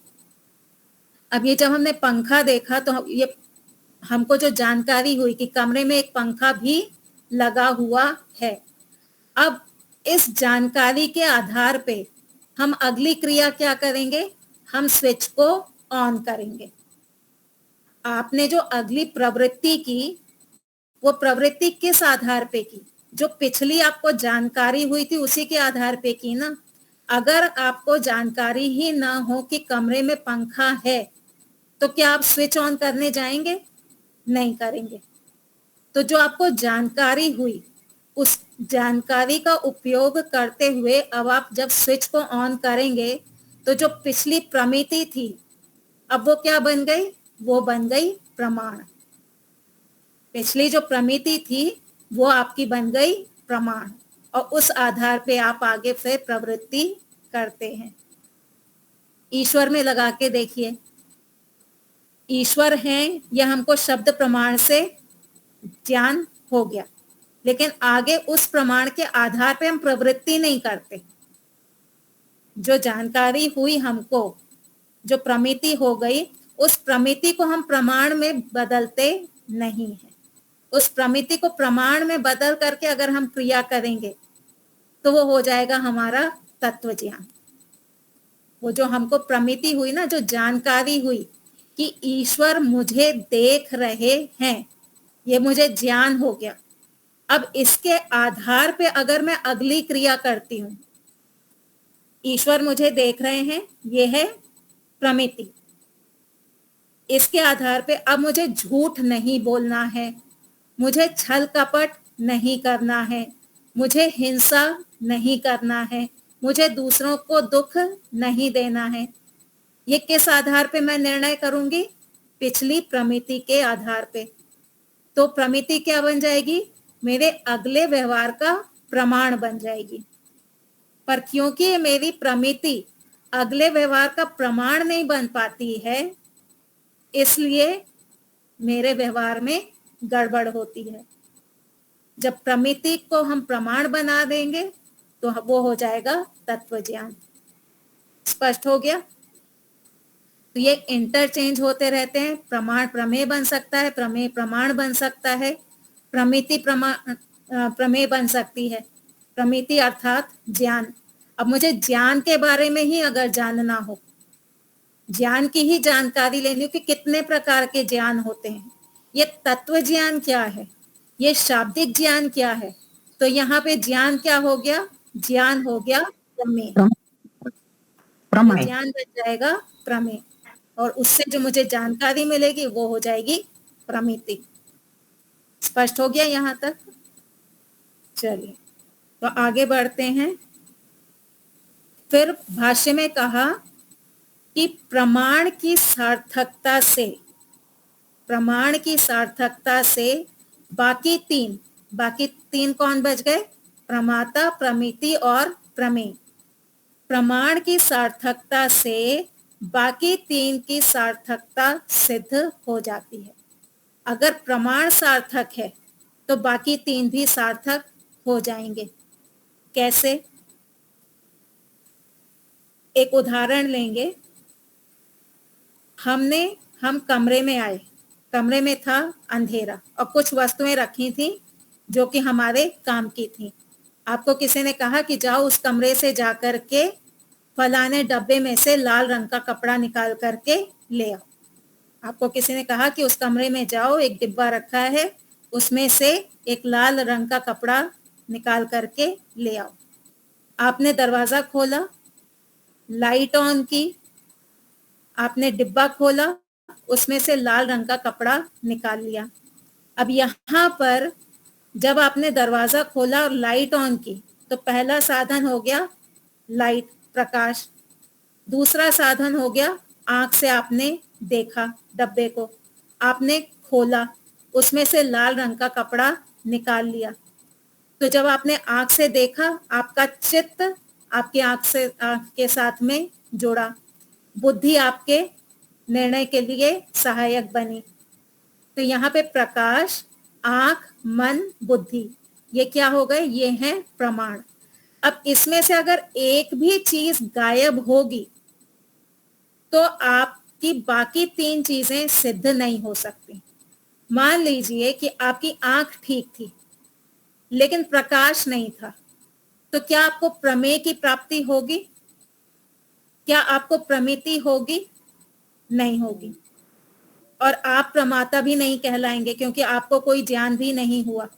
अब ये जब हमने पंखा देखा तो ये हमको जो जानकारी हुई कि कमरे में एक पंखा भी लगा हुआ है। अब इस जानकारी के आधार पे हम अगली क्रिया क्या करेंगे? हम स्विच को ऑन करेंगे। आपने जो अगली प्रवृत्ति की, वो प्रवृत्ति किस आधार पे की? जो पिछली आपको जानकारी हुई थी उसी के आधार पे की ना। अगर आपको जानकारी ही ना हो कि कमरे में पंखा है तो क्या आप स्विच ऑन करने जाएंगे? नहीं करेंगे। तो जो आपको जानकारी हुई उस जानकारी का उपयोग करते हुए अब आप जब स्विच को ऑन करेंगे तो जो पिछली प्रमिति थी अब वो क्या बन गई? वो बन गई प्रमाण। पिछली जो प्रमिति थी वो आपकी बन गई प्रमाण, और उस आधार पे आप आगे फिर प्रवृत्ति करते हैं। ईश्वर में लगा के देखिए, ईश्वर हैं यह हमको शब्द प्रमाण से ज्ञान हो गया, लेकिन आगे उस प्रमाण के आधार पे हम प्रवृत्ति नहीं करते। जो जानकारी हुई हमको, जो प्रमिति हो गई, उस प्रमिति को हम प्रमाण में बदलते नहीं हैं। उस प्रमिति को प्रमाण में बदल करके अगर हम क्रिया करेंगे तो वो हो जाएगा हमारा तत्व ज्ञान। वो जो हमको प्रमिति हुई ना, जो जानकारी हुई कि ईश्वर मुझे देख रहे हैं, ये मुझे ज्ञान हो गया। अब इसके आधार पे अगर मैं अगली क्रिया करती हूँ, ईश्वर मुझे देख रहे हैं, ये है प्रमिति। इसके आधार पे अब मुझे झूठ नहीं बोलना है, मुझे छल कपट नहीं करना है, मुझे हिंसा नहीं करना है, मुझे दूसरों को दुख नहीं देना है। ये किस आधार पे मैं निर्णय करूंगी? पिछली प्रमिति के आधार पे। तो प्रमिति क्या बन जाएगी? मेरे अगले व्यवहार का प्रमाण बन जाएगी। पर क्योंकि ये मेरी प्रमिति अगले व्यवहार का प्रमाण नहीं बन पाती है, इसलिए मेरे व्यवहार में गड़बड़ होती है। जब प्रमिति को हम प्रमाण बना देंगे तो वो हो जाएगा तत्व ज्ञान। स्पष्ट हो गया? तो ये इंटरचेंज होते रहते हैं। प्रमाण प्रमेय बन सकता है, प्रमेय प्रमाण बन सकता है, प्रमिति प्रमेय बन सकती है। प्रमिति अर्थात ज्ञान। अब मुझे ज्ञान के बारे में ही अगर जानना हो, ज्ञान की ही जानकारी लेनी हो कि कितने प्रकार के ज्ञान होते हैं, ये तत्व ज्ञान क्या है, ये शाब्दिक ज्ञान क्या है, तो यहाँ पे ज्ञान क्या हो गया? ज्ञान हो गया प्रमेय। ज्ञान बन जाएगा प्रमेय, और उससे जो मुझे जानकारी मिलेगी वो हो जाएगी प्रमिति। स्पष्ट हो गया यहाँ तक? चलिए तो आगे बढ़ते हैं। फिर भाष्य में कहा कि प्रमाण की सार्थकता से बाकी तीन कौन बच गए? प्रमाता, प्रमिति और प्रमेय। प्रमाण की सार्थकता से बाकी तीन की सार्थकता सिद्ध हो जाती है। अगर प्रमाण सार्थक है तो बाकी तीन भी सार्थक हो जाएंगे। कैसे? एक उदाहरण लेंगे। हम कमरे में आए, कमरे में था अंधेरा और कुछ वस्तुएं रखी थी जो कि हमारे काम की थी। आपको किसी ने कहा कि जाओ उस कमरे से जाकर के फलाने डब्बे में से लाल रंग का कपड़ा निकाल करके ले आओ। आपको किसी ने कहा कि उस कमरे में जाओ, एक डिब्बा रखा है, उसमें से एक लाल रंग का कपड़ा निकाल करके ले आओ। आपने दरवाजा खोला, लाइट ऑन की, आपने डिब्बा खोला, उसमें से लाल रंग का कपड़ा निकाल लिया। अब यहाँ पर जब आपने दरवाजा खोला और लाइट ऑन की तो पहला साधन हो गया लाइट, प्रकाश। दूसरा साधन हो गया आंख से आपने देखा डब्बे को, आपने खोला, उसमें से लाल रंग का कपड़ा निकाल लिया। तो जब आपने आंख से देखा, आपका चित्त आपकी आंख के साथ में जुड़ा, बुद्धि आपके निर्णय के लिए सहायक बनी। तो यहाँ पे प्रकाश, आंख, मन, बुद्धि, ये क्या हो गए? ये हैं प्रमाण। अब इसमें से अगर एक भी चीज गायब होगी तो आपकी बाकी तीन चीजें सिद्ध नहीं हो सकती। मान लीजिए कि आपकी आंख ठीक थी लेकिन प्रकाश नहीं था, तो क्या आपको प्रमेय की प्राप्ति होगी? क्या आपको प्रमिति होगी? नहीं होगी। और आप प्रमाता भी नहीं कहलाएंगे क्योंकि आपको कोई ज्ञान भी नहीं हुआ।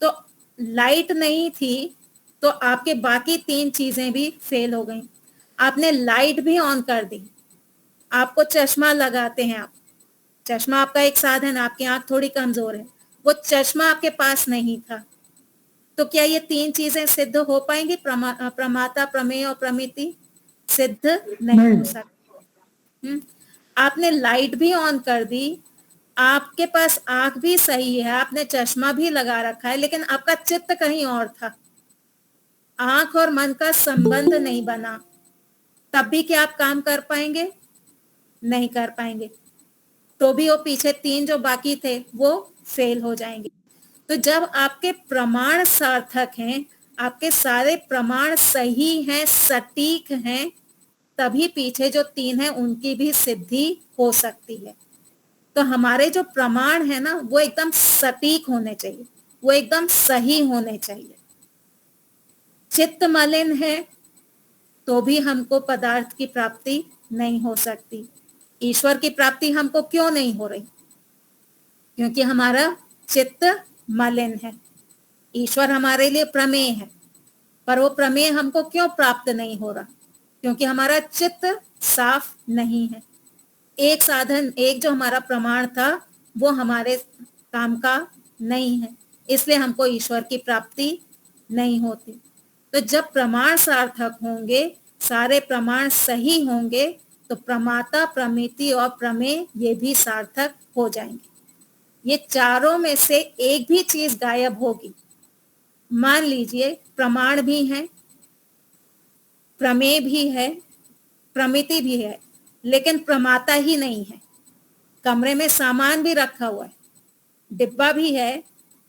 तो लाइट नहीं थी तो आपके बाकी तीन चीजें भी फेल हो गई। आपने लाइट भी ऑन कर दी, आपको चश्मा लगाते हैं आप, चश्मा आपका एक साधन, आपकी आंख थोड़ी कमजोर है, वो चश्मा आपके पास नहीं था, तो क्या ये तीन चीजें सिद्ध हो पाएंगी? प्रमाता, प्रमेय और प्रमिति सिद्ध नहीं हो सकती। आपने लाइट भी ऑन कर दी, आपके पास आंख भी सही है, आपने चश्मा भी लगा रखा है, लेकिन आपका चित्त कहीं और था, आंख और मन का संबंध नहीं बना, तब भी क्या आप काम कर पाएंगे? नहीं कर पाएंगे। तो भी वो पीछे तीन जो बाकी थे वो फेल हो जाएंगे। तो जब आपके प्रमाण सार्थक हैं, आपके सारे प्रमाण सही हैं, सटीक हैं, तभी पीछे जो तीन हैं उनकी भी सिद्धि हो सकती है। तो हमारे जो प्रमाण है ना, वो एकदम सटीक होने चाहिए, वो एकदम सही होने चाहिए। चित्त मलिन है तो भी हमको पदार्थ की प्राप्ति नहीं हो सकती। ईश्वर की प्राप्ति हमको क्यों नहीं हो रही? क्योंकि हमारा चित्त मलिन है। ईश्वर हमारे लिए प्रमेय है, पर वो प्रमेय हमको क्यों प्राप्त नहीं हो रहा? क्योंकि हमारा चित्त साफ नहीं है। एक साधन, एक जो हमारा प्रमाण था वो हमारे काम का नहीं है, इसलिए हमको ईश्वर की प्राप्ति नहीं होती। तो जब प्रमाण सार्थक होंगे, सारे प्रमाण सही होंगे, तो प्रमाता, प्रमिति और प्रमेय ये भी सार्थक हो जाएंगे। ये चारों में से एक भी चीज गायब होगी, मान लीजिए प्रमाण भी है, प्रमेय भी है, प्रमिति भी है, लेकिन प्रमाता ही नहीं है। कमरे में सामान भी रखा हुआ है, डिब्बा भी है,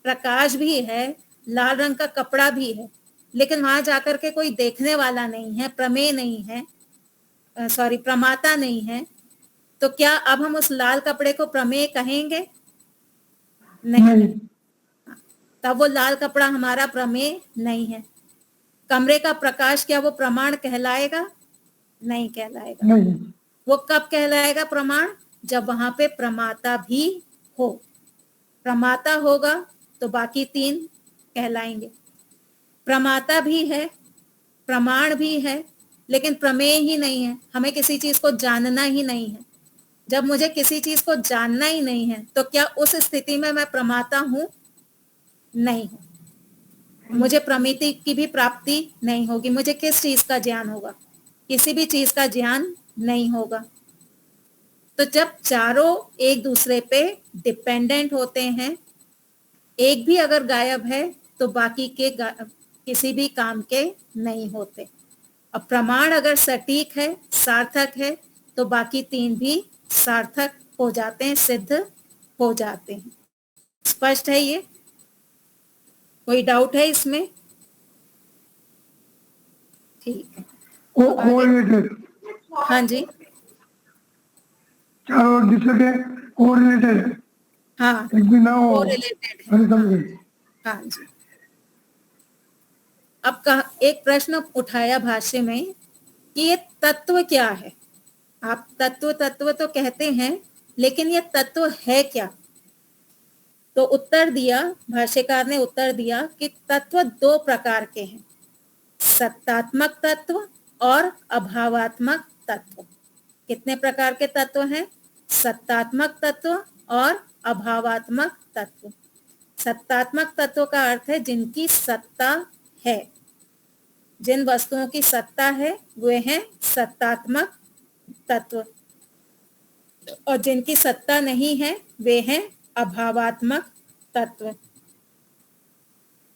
प्रकाश भी है, लाल रंग का कपड़ा भी है, लेकिन वहां जाकर के कोई देखने वाला नहीं है, प्रमेय नहीं है, प्रमाता नहीं है, तो क्या अब हम उस लाल कपड़े को प्रमेय कहेंगे? नहीं। तब वो लाल कपड़ा हमारा प्रमेय नहीं है। कमरे का प्रकाश क्या वो प्रमाण कहलाएगा? नहीं कहलाएगा। नहीं। वो कब कहलाएगा प्रमाण? जब वहां पे प्रमाता भी हो। प्रमाता होगा तो बाकी तीन कहलाएंगे। प्रमाता भी है, प्रमाण भी है, लेकिन प्रमेय ही नहीं है। हमें किसी चीज को जानना ही नहीं है। जब मुझे किसी चीज को जानना ही नहीं है, तो क्या उस स्थिति में मैं प्रमाता हूं? नहीं हूं। मुझे प्रमिति की भी प्राप्ति नहीं होगी। मुझे किस चीज का ज्ञान होगा? किसी भी चीज का ज्ञान नहीं होगा। तो जब चारों एक दूसरे पे डिपेंडेंट होते हैं, एक भी अगर गायब है तो बाकी के किसी भी काम के नहीं होते। अब प्रमाण अगर सटीक है, सार्थक है, तो बाकी तीन भी सार्थक हो जाते हैं, सिद्ध हो जाते हैं। स्पष्ट है ये? कोई डाउट है इसमें? ठीक है। कोरिलेटेड। हाँ जी, चारों एक दूसरे के कोरिलेटेड है। हाँ, एक भी ना हो, कोरिलेटेड है। अरे समझ गए। हाँ जी। अब एक प्रश्न उठाया भाष्य में कि ये तत्व क्या है? आप तत्व तत्व तो कहते हैं, लेकिन ये तत्व है क्या? तो उत्तर दिया, भाष्यकार ने उत्तर दिया कि तत्व दो प्रकार के हैं, सत्तात्मक तत्व और अभावात्मक तत्व। कितने प्रकार के तत्व हैं? सत्तात्मक तत्व और अभावात्मक तत्व। सत्तात्मक तत्व का अर्थ है जिनकी सत्ता है, जिन वस्तुओं की सत्ता है वे हैं सत्तात्मक तत्व, और जिनकी सत्ता नहीं है वे हैं अभावात्मक तत्व।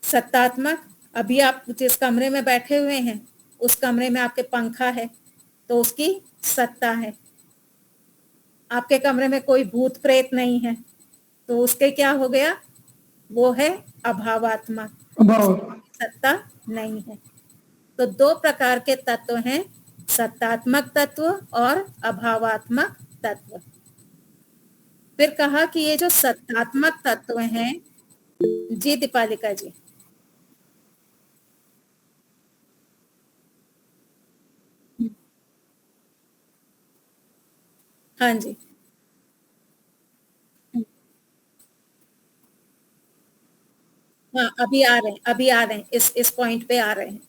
सत्तात्मक, अभी आप जिस कमरे में बैठे हुए हैं उस कमरे में आपके पंखा है तो उसकी सत्ता है। आपके कमरे में कोई भूत प्रेत नहीं है तो उसके क्या हो गया? वो है अभावात्मक, सत्ता नहीं है। तो दो प्रकार के तत्व हैं, सत्तात्मक तत्व और अभावात्मक तत्व। फिर कहा कि ये जो सत्तात्मक तत्व हैं, जी दीपालिका जी। हाँ जी, हाँ अभी आ रहे हैं, अभी आ रहे हैं, इस पॉइंट पे आ रहे हैं।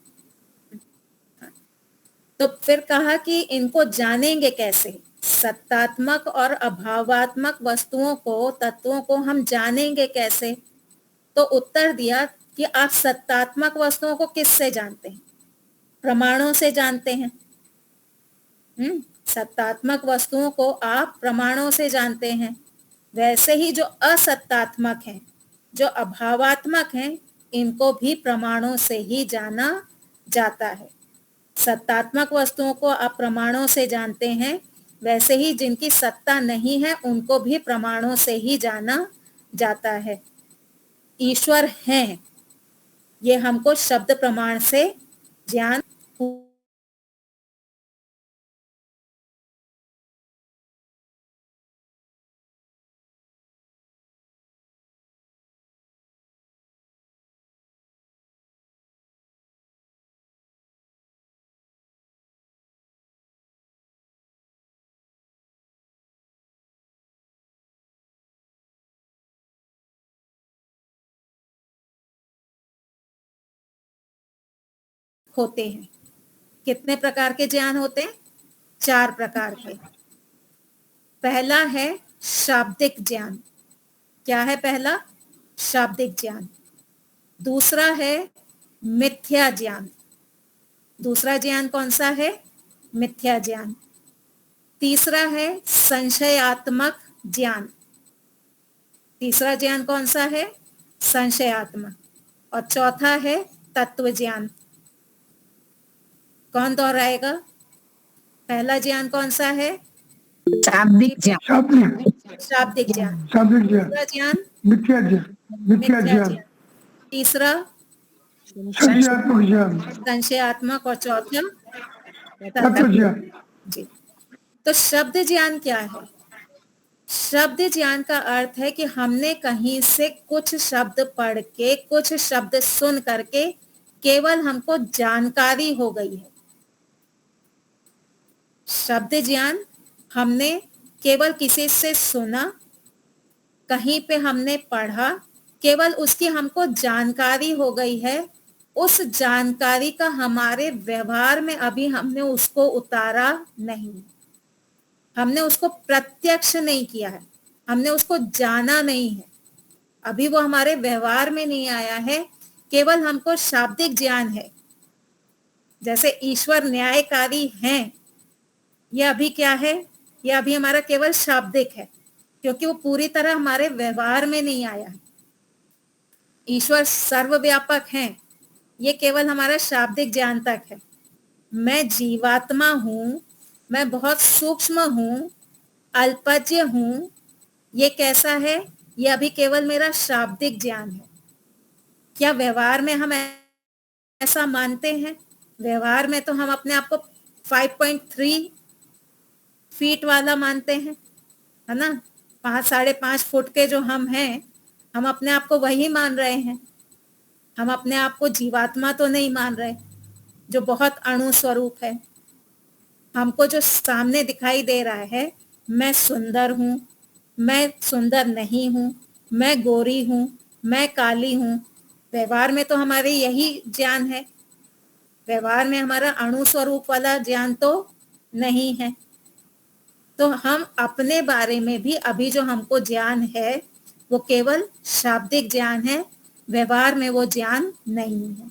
तो फिर कहा कि इनको जानेंगे कैसे? सत्तात्मक और अभावात्मक वस्तुओं को, तत्वों को हम जानेंगे कैसे? तो उत्तर दिया कि आप सत्तात्मक वस्तुओं को किससे जानते हैं? प्रमाणों से जानते हैं। सत्तात्मक वस्तुओं को आप प्रमाणों से जानते हैं। वैसे ही जो असत्तात्मक हैं, जो अभावात्मक हैं, इनको भी प्रमाणों से ही जाना जाता है। सत्तात्मक वस्तुओं को आप प्रमाणों से जानते हैं, वैसे ही जिनकी सत्ता नहीं है उनको भी प्रमाणों से ही जाना जाता है। ईश्वर हैं, ये हमको शब्द प्रमाण से ज्ञान होते हैं। कितने प्रकार के ज्ञान होते हैं? 4 प्रकार के। पहला है शाब्दिक ज्ञान। क्या है पहला? शाब्दिक ज्ञान। दूसरा है मिथ्या ज्ञान। दूसरा ज्ञान कौन सा है? मिथ्या ज्ञान। तीसरा है संशयात्मक ज्ञान। तीसरा ज्ञान कौन सा है? संशयात्मक। और चौथा है तत्व ज्ञान। कौन दोहराएगा? पहला ज्ञान कौन सा है? शाब्दिक ज्ञान। शाब्दिक शाब्दिक ज्ञान। शाब्दिक ज्ञान, दूसरा ज्ञान मिथ्या ज्ञान, मिथ्या मिथ्या ज्ञान, ज्ञान। तीसरा संशयात्मक ज्ञान, संशयात्मक और चौथा तत्व ज्ञान। जी। तो शब्द ज्ञान क्या है? शब्द ज्ञान का अर्थ है कि हमने कहीं से कुछ शब्द पढ़ के, कुछ शब्द सुन करके केवल हमको जानकारी हो गई है। शब्द ज्ञान हमने केवल किसी से सुना, कहीं पे हमने पढ़ा, केवल उसकी हमको जानकारी हो गई है। उस जानकारी का हमारे व्यवहार में अभी हमने उसको उतारा नहीं, हमने उसको प्रत्यक्ष नहीं किया है, हमने उसको जाना नहीं है, अभी वो हमारे व्यवहार में नहीं आया है, केवल हमको शाब्दिक ज्ञान है। जैसे ईश्वर न्यायकारी हैं, ये अभी क्या है? ये अभी हमारा केवल शाब्दिक है, क्योंकि वो पूरी तरह हमारे व्यवहार में नहीं आया है। ईश्वर सर्वव्यापक हैं, ये केवल हमारा शाब्दिक ज्ञान तक है। मैं जीवात्मा हूँ, मैं बहुत सूक्ष्म हूँ, अल्पज्य हूँ, ये कैसा है? ये अभी केवल मेरा शाब्दिक ज्ञान है। क्या व्यवहार में हम ऐसा मानते हैं? व्यवहार में तो हम अपने आप को 5.3 फीट वाला मानते हैं, है ना? 5-5.5 फुट के जो हम हैं, हम अपने आप को वही मान रहे हैं। हम अपने आप को जीवात्मा तो नहीं मान रहे, जो बहुत अणु स्वरूप है। हमको जो सामने दिखाई दे रहा है, मैं सुंदर हूँ, मैं सुंदर नहीं हूँ, मैं गोरी हूँ, मैं काली हूँ, व्यवहार में तो हमारे यही ज्ञान है। व्यवहार में हमारा अणु स्वरूप वाला ज्ञान तो नहीं है। तो हम अपने बारे में भी अभी जो हमको ज्ञान है वो केवल शाब्दिक ज्ञान है, व्यवहार में वो ज्ञान नहीं है।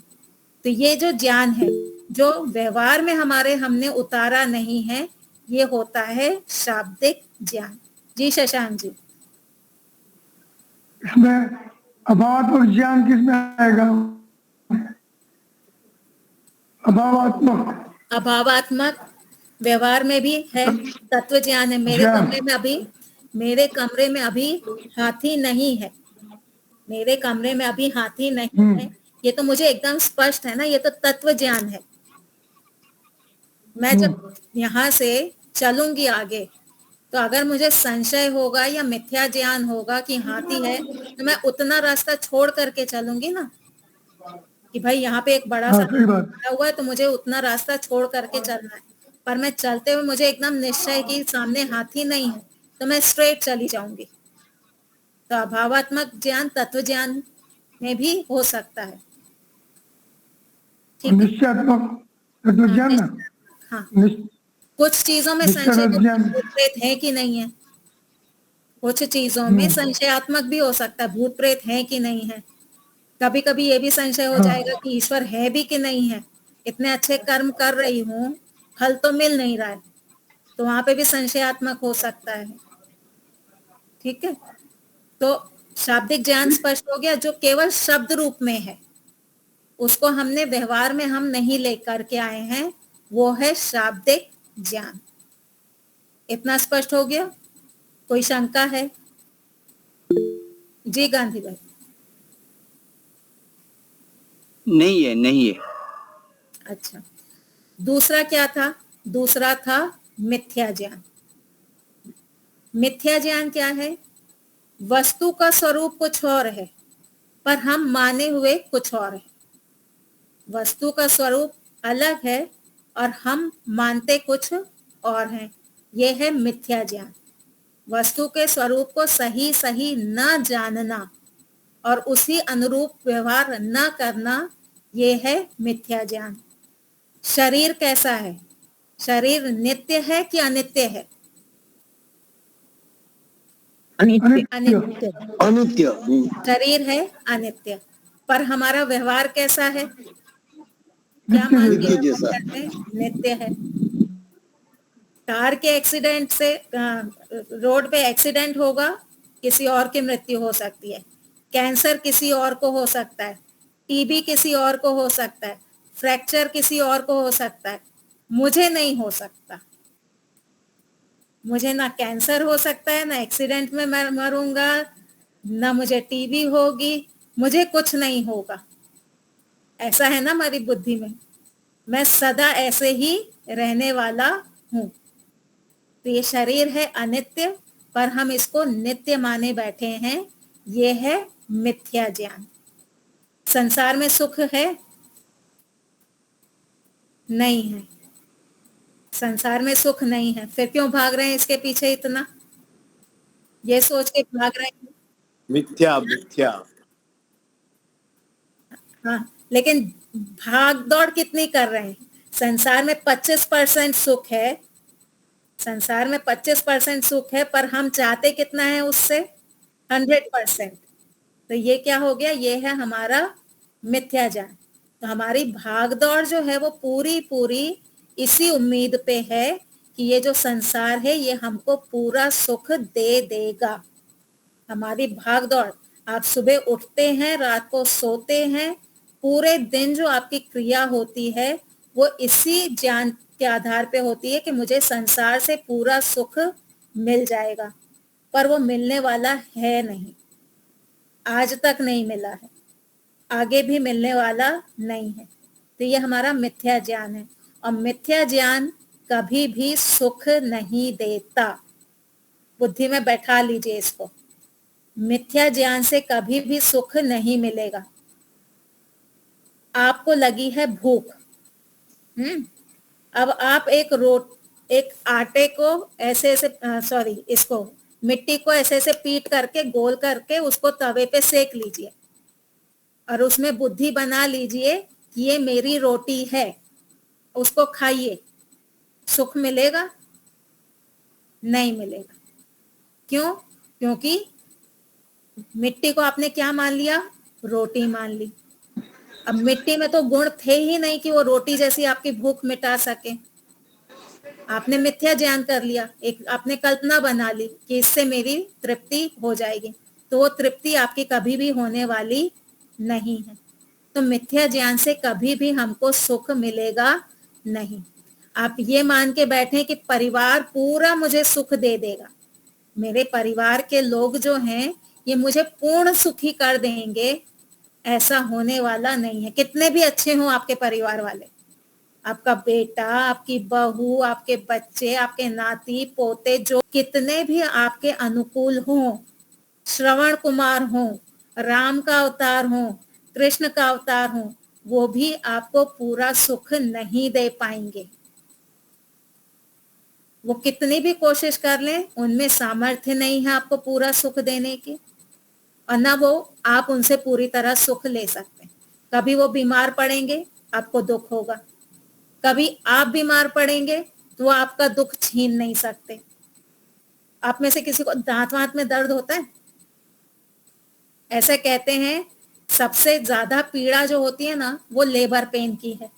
तो ये जो ज्ञान है जो व्यवहार में हमारे हमने उतारा नहीं है, ये होता है शाब्दिक ज्ञान। जी शशांक जी। इसमें अभावात्मक ज्ञान किसमें आएगा? अभावात्मक अभावात्मक व्यवहार में भी है, तत्व ज्ञान है। मेरे कमरे में अभी हाथी नहीं है, मेरे कमरे में अभी हाथी नहीं है, ये तो मुझे एकदम स्पष्ट है ना, ये तो तत्व ज्ञान है। मैं जब यहाँ से चलूंगी आगे, तो अगर मुझे संशय होगा या मिथ्या ज्ञान होगा कि हाथी है, तो मैं उतना रास्ता छोड़ करके चलूंगी ना, कि भाई यहाँ पे एक बड़ा सा खड़ा हुआ है तो मुझे उतना रास्ता छोड़ करके चलना है। पर मैं चलते हुए मुझे एकदम निश्चय कि सामने हाथी नहीं है, तो मैं स्ट्रेट चली जाऊंगी। तो अभावात्मक ज्ञान तत्व ज्ञान में भी हो सकता है। ठीक है? निश्चयात्मक तत्व ज्ञान ना? हाँ, कुछ चीजों में संशय भूत प्रेत है कि नहीं है, कुछ चीजों में संशयात्मक भी हो सकता है, भूत प्रेत है कि नहीं है। कभी कभी ये भी संशय हो जाएगा कि ईश्वर है भी कि नहीं है। इतने अच्छे कर्म कर रही हूँ, फल तो मिल नहीं रहा है, तो वहां पे भी संशयात्मक हो सकता है। ठीक है, तो शाब्दिक ज्ञान स्पष्ट हो गया। जो केवल शब्द रूप में है, उसको हमने व्यवहार में हम नहीं लेकर के आए हैं, वो है शाब्दिक ज्ञान। इतना स्पष्ट हो गया? कोई शंका है? जी गांधी भाई। नहीं है, नहीं है। अच्छा, दूसरा क्या था? दूसरा था मिथ्या ज्ञान। मिथ्या ज्ञान क्या है? वस्तु का स्वरूप कुछ और है, पर हम माने हुए कुछ और है। वस्तु का स्वरूप अलग है और हम मानते कुछ और हैं, यह है मिथ्या ज्ञान। वस्तु के स्वरूप को सही सही न जानना और उसी अनुरूप व्यवहार न करना, यह है मिथ्या ज्ञान। शरीर कैसा है? शरीर नित्य है कि अनित्य है? अनित्य। अनित्य। शरीर है अनित्य, पर हमारा व्यवहार कैसा है? क्या नित्य मान जैसा। के नित्य हम जैसा। करते हैं? नित्य है। कार के एक्सीडेंट से रोड पे एक्सीडेंट होगा, किसी और की मृत्यु हो सकती है। कैंसर किसी और को हो सकता है, टीबी किसी और को हो सकता है, फ्रैक्चर किसी और को हो सकता है, मुझे नहीं हो सकता। मुझे ना कैंसर हो सकता है, ना एक्सीडेंट में मैं मरूंगा, ना मुझे टीबी होगी, मुझे कुछ नहीं होगा। ऐसा है ना हमारी बुद्धि में। मैं सदा ऐसे ही रहने वाला हूं। तो ये शरीर है अनित्य, पर हम इसको नित्य माने बैठे हैं। ये है मिथ्या ज्ञान। संसार में सुख है? नहीं है। संसार में सुख नहीं है, फिर क्यों भाग रहे हैं इसके पीछे इतना? ये सोच के भाग रहे हैं। मिथ्या मिथ्या। हाँ, लेकिन भाग दौड़ कितनी कर रहे हैं? संसार में 25% सुख है। संसार में 25% सुख है, पर हम चाहते कितना है उससे? 100%। तो ये क्या हो गया? ये है हमारा मिथ्या ज्ञान। तो हमारी भाग दौड़ जो है वो पूरी पूरी इसी उम्मीद पे है कि ये जो संसार है ये हमको पूरा सुख दे देगा। हमारी भाग दौड़, आप सुबह उठते हैं, रात को सोते हैं, पूरे दिन जो आपकी क्रिया होती है वो इसी ज्ञान के आधार पे होती है कि मुझे संसार से पूरा सुख मिल जाएगा। पर वो मिलने वाला है नहीं, आज तक नहीं मिला है, आगे भी मिलने वाला नहीं है। तो ये हमारा मिथ्या ज्ञान है, और मिथ्या ज्ञान कभी भी सुख नहीं देता। बुद्धि में बैठा लीजिए इसको। मिथ्या ज्ञान से कभी भी सुख नहीं मिलेगा। आपको लगी है भूख, अब आप एक आटे को ऐसे ऐसे सॉरी इसको मिट्टी को ऐसे ऐसे पीट करके गोल करके उसको तवे पे सेक लीजिए, और उसमें बुद्धि बना लीजिए कि ये मेरी रोटी है, उसको खाइए। सुख मिलेगा? नहीं मिलेगा। क्यों? क्योंकि मिट्टी को आपने क्या मान लिया? रोटी मान ली। अब मिट्टी में तो गुण थे ही नहीं कि वो रोटी जैसी आपकी भूख मिटा सके। आपने मिथ्या ज्ञान कर लिया, एक आपने कल्पना बना ली कि इससे मेरी तृप्ति हो जाएगी, तो वो तृप्ति आपकी कभी भी होने वाली नहीं है। तो मिथ्या ज्ञान से कभी भी हमको सुख मिलेगा नहीं। आप ये मान के बैठे कि परिवार पूरा मुझे सुख दे देगा, मेरे परिवार के लोग जो हैं ये मुझे पूर्ण सुखी कर देंगे, ऐसा होने वाला नहीं है। कितने भी अच्छे हों आपके परिवार वाले, आपका बेटा, आपकी बहू, आपके बच्चे, आपके नाती पोते, जो कितने भी आपके अनुकूल हों, श्रवण कुमार हों, राम का अवतार हों, कृष्ण का अवतार हों, वो भी आपको पूरा सुख नहीं दे पाएंगे। वो कितनी भी कोशिश कर लें, उनमें सामर्थ्य नहीं है आपको पूरा सुख देने की, और ना वो आप उनसे पूरी तरह सुख ले सकते हैं। कभी वो बीमार पड़ेंगे, आपको दुख होगा। कभी आप बीमार पड़ेंगे तो वो आपका दुख छीन नहीं सकते। आप में से किसी को दांत वांत में दर्द होता है? ऐसे कहते हैं सबसे ज्यादा पीड़ा जो होती है ना वो लेबर पेन की है।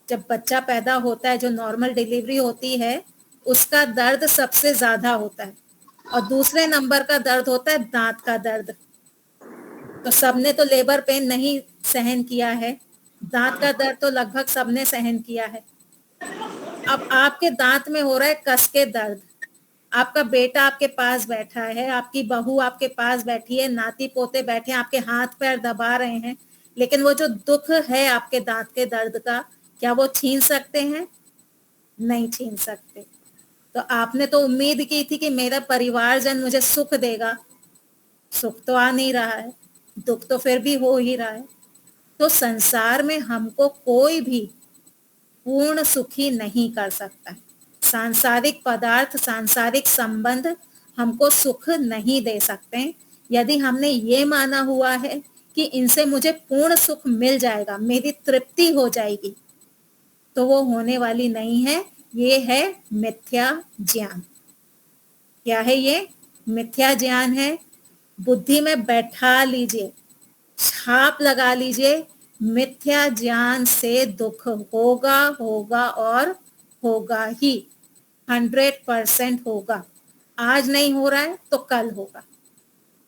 जब बच्चा पैदा होता है, जो नॉर्मल डिलीवरी होती है, उसका दर्द सबसे ज्यादा होता है, और दूसरे नंबर का दर्द होता है दांत का दर्द। तो सबने तो लेबर पेन नहीं सहन किया है, दांत का दर्द तो लगभग सबने सहन किया है। अब आपके दांत में हो रहा है कस के दर्द, आपका बेटा आपके पास बैठा है, आपकी बहू आपके पास बैठी है, नाती पोते बैठे हैं, आपके हाथ पैर दबा रहे हैं, लेकिन वो जो दुख है आपके दांत के दर्द का, क्या वो छीन सकते हैं? नहीं छीन सकते। तो आपने तो उम्मीद की थी कि मेरा परिवारजन मुझे सुख देगा, सुख तो आ नहीं रहा है, दुख तो फिर भी हो ही रहा है। तो संसार में हमको कोई भी पूर्ण सुखी नहीं कर सकता। सांसारिक पदार्थ, सांसारिक संबंध हमको सुख नहीं दे सकते। यदि हमने ये माना हुआ है कि इनसे मुझे पूर्ण सुख मिल जाएगा, मेरी तृप्ति हो जाएगी, तो वो होने वाली नहीं है। ये है मिथ्या ज्ञान। क्या है ये? मिथ्या ज्ञान है। बुद्धि में बैठा लीजिए, छाप लगा लीजिए, मिथ्या ज्ञान से दुख होगा होगा और होगा ही, 100% होगा। आज नहीं हो रहा है तो कल होगा।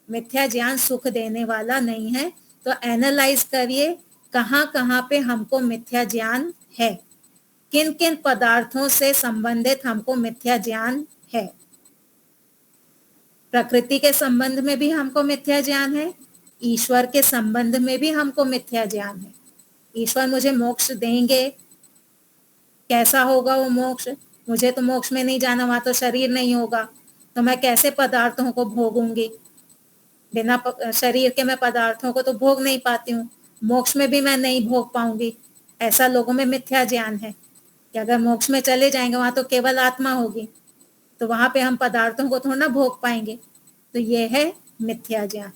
मिथ्या ज्ञान सुख देने वाला नहीं है। तो एनालाइज करिए कहाँ कहाँ पे हमको मिथ्या ज्ञान है, किन किन पदार्थों से संबंधित हमको मिथ्या ज्ञान है। प्रकृति के संबंध में भी हमको मिथ्या ज्ञान है, ईश्वर के संबंध में भी हमको मिथ्या ज्ञान है। ईश्वर मुझे मोक्ष देंगे, कैसा होगा वो मोक्ष? मुझे तो मोक्ष में नहीं जाना, वहां तो शरीर नहीं होगा, तो मैं कैसे पदार्थों को भोगूंगी? बिना शरीर के मैं पदार्थों को तो भोग नहीं पाती हूँ, मोक्ष में भी मैं नहीं भोग पाऊंगी। ऐसा लोगों में मिथ्या ज्ञान है कि अगर मोक्ष में चले जाएंगे वहां तो केवल आत्मा होगी, तो वहां पे हम पदार्थों को थोड़ा ना भोग पाएंगे। तो ये है मिथ्या ज्ञान।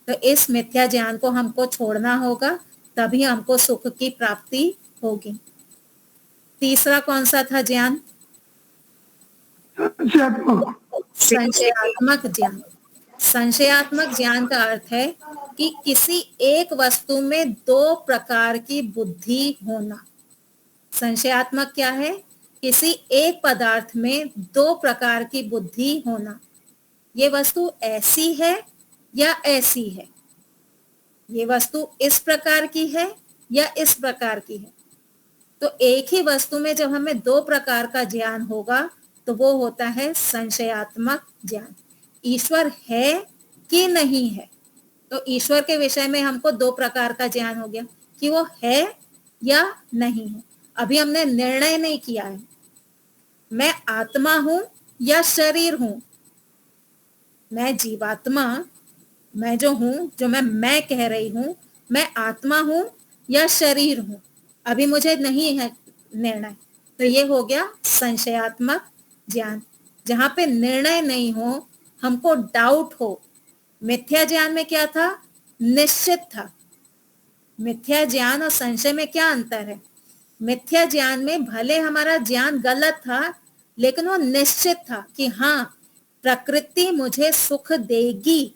तो इस मिथ्या ज्ञान को हमको छोड़ना होगा, तभी हमको सुख की प्राप्ति होगी। तीसरा कौन सा था ज्ञान? संशयात्मक ज्ञान। संशयात्मक ज्ञान का अर्थ है कि किसी एक वस्तु में दो प्रकार की बुद्धि होना। संशयात्मक क्या है? किसी एक पदार्थ में दो प्रकार की बुद्धि होना। ये वस्तु ऐसी है या ऐसी है, ये वस्तु इस प्रकार की है या इस प्रकार की है। तो एक ही वस्तु में जब हमें दो प्रकार का ज्ञान होगा तो वो होता है संशयात्मक ज्ञान। ईश्वर है कि नहीं है, तो ईश्वर के विषय में हमको दो प्रकार का ज्ञान हो गया कि वो है या नहीं है। अभी हमने निर्णय नहीं किया है, मैं आत्मा हूं या शरीर हूं, मैं जीवात्मा, मैं जो हूं, जो मैं कह रही हूं, मैं आत्मा हूं या शरीर हूं, अभी मुझे नहीं है निर्णय। तो ये हो गया संशयात्मक ज्ञान, जहां पे निर्णय नहीं हो, हमको डाउट हो। मिथ्या ज्ञान में क्या था? निश्चित था। मिथ्या ज्ञान और संशय में क्या अंतर है? मिथ्या ज्ञान में भले हमारा ज्ञान गलत था, लेकिन वो निश्चित था कि हाँ, प्रकृति मुझे सुख देगी।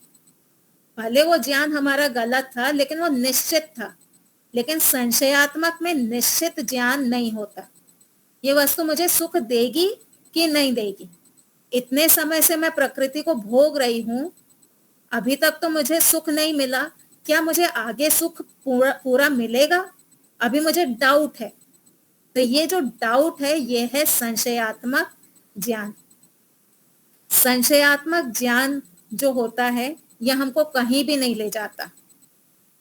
भले वो ज्ञान हमारा गलत था, लेकिन वो निश्चित था। लेकिन संशयात्मक में निश्चित ज्ञान नहीं होता, ये वस्तु मुझे सुख देगी कि नहीं देगी। इतने समय से मैं प्रकृति को भोग रही हूं, अभी तक तो मुझे सुख नहीं मिला, क्या मुझे आगे सुख पूरा मिलेगा? अभी मुझे डाउट है। तो ये जो डाउट है, ये है संशयात्मक ज्ञान। संशयात्मक ज्ञान जो होता है, यह हमको कहीं भी नहीं ले जाता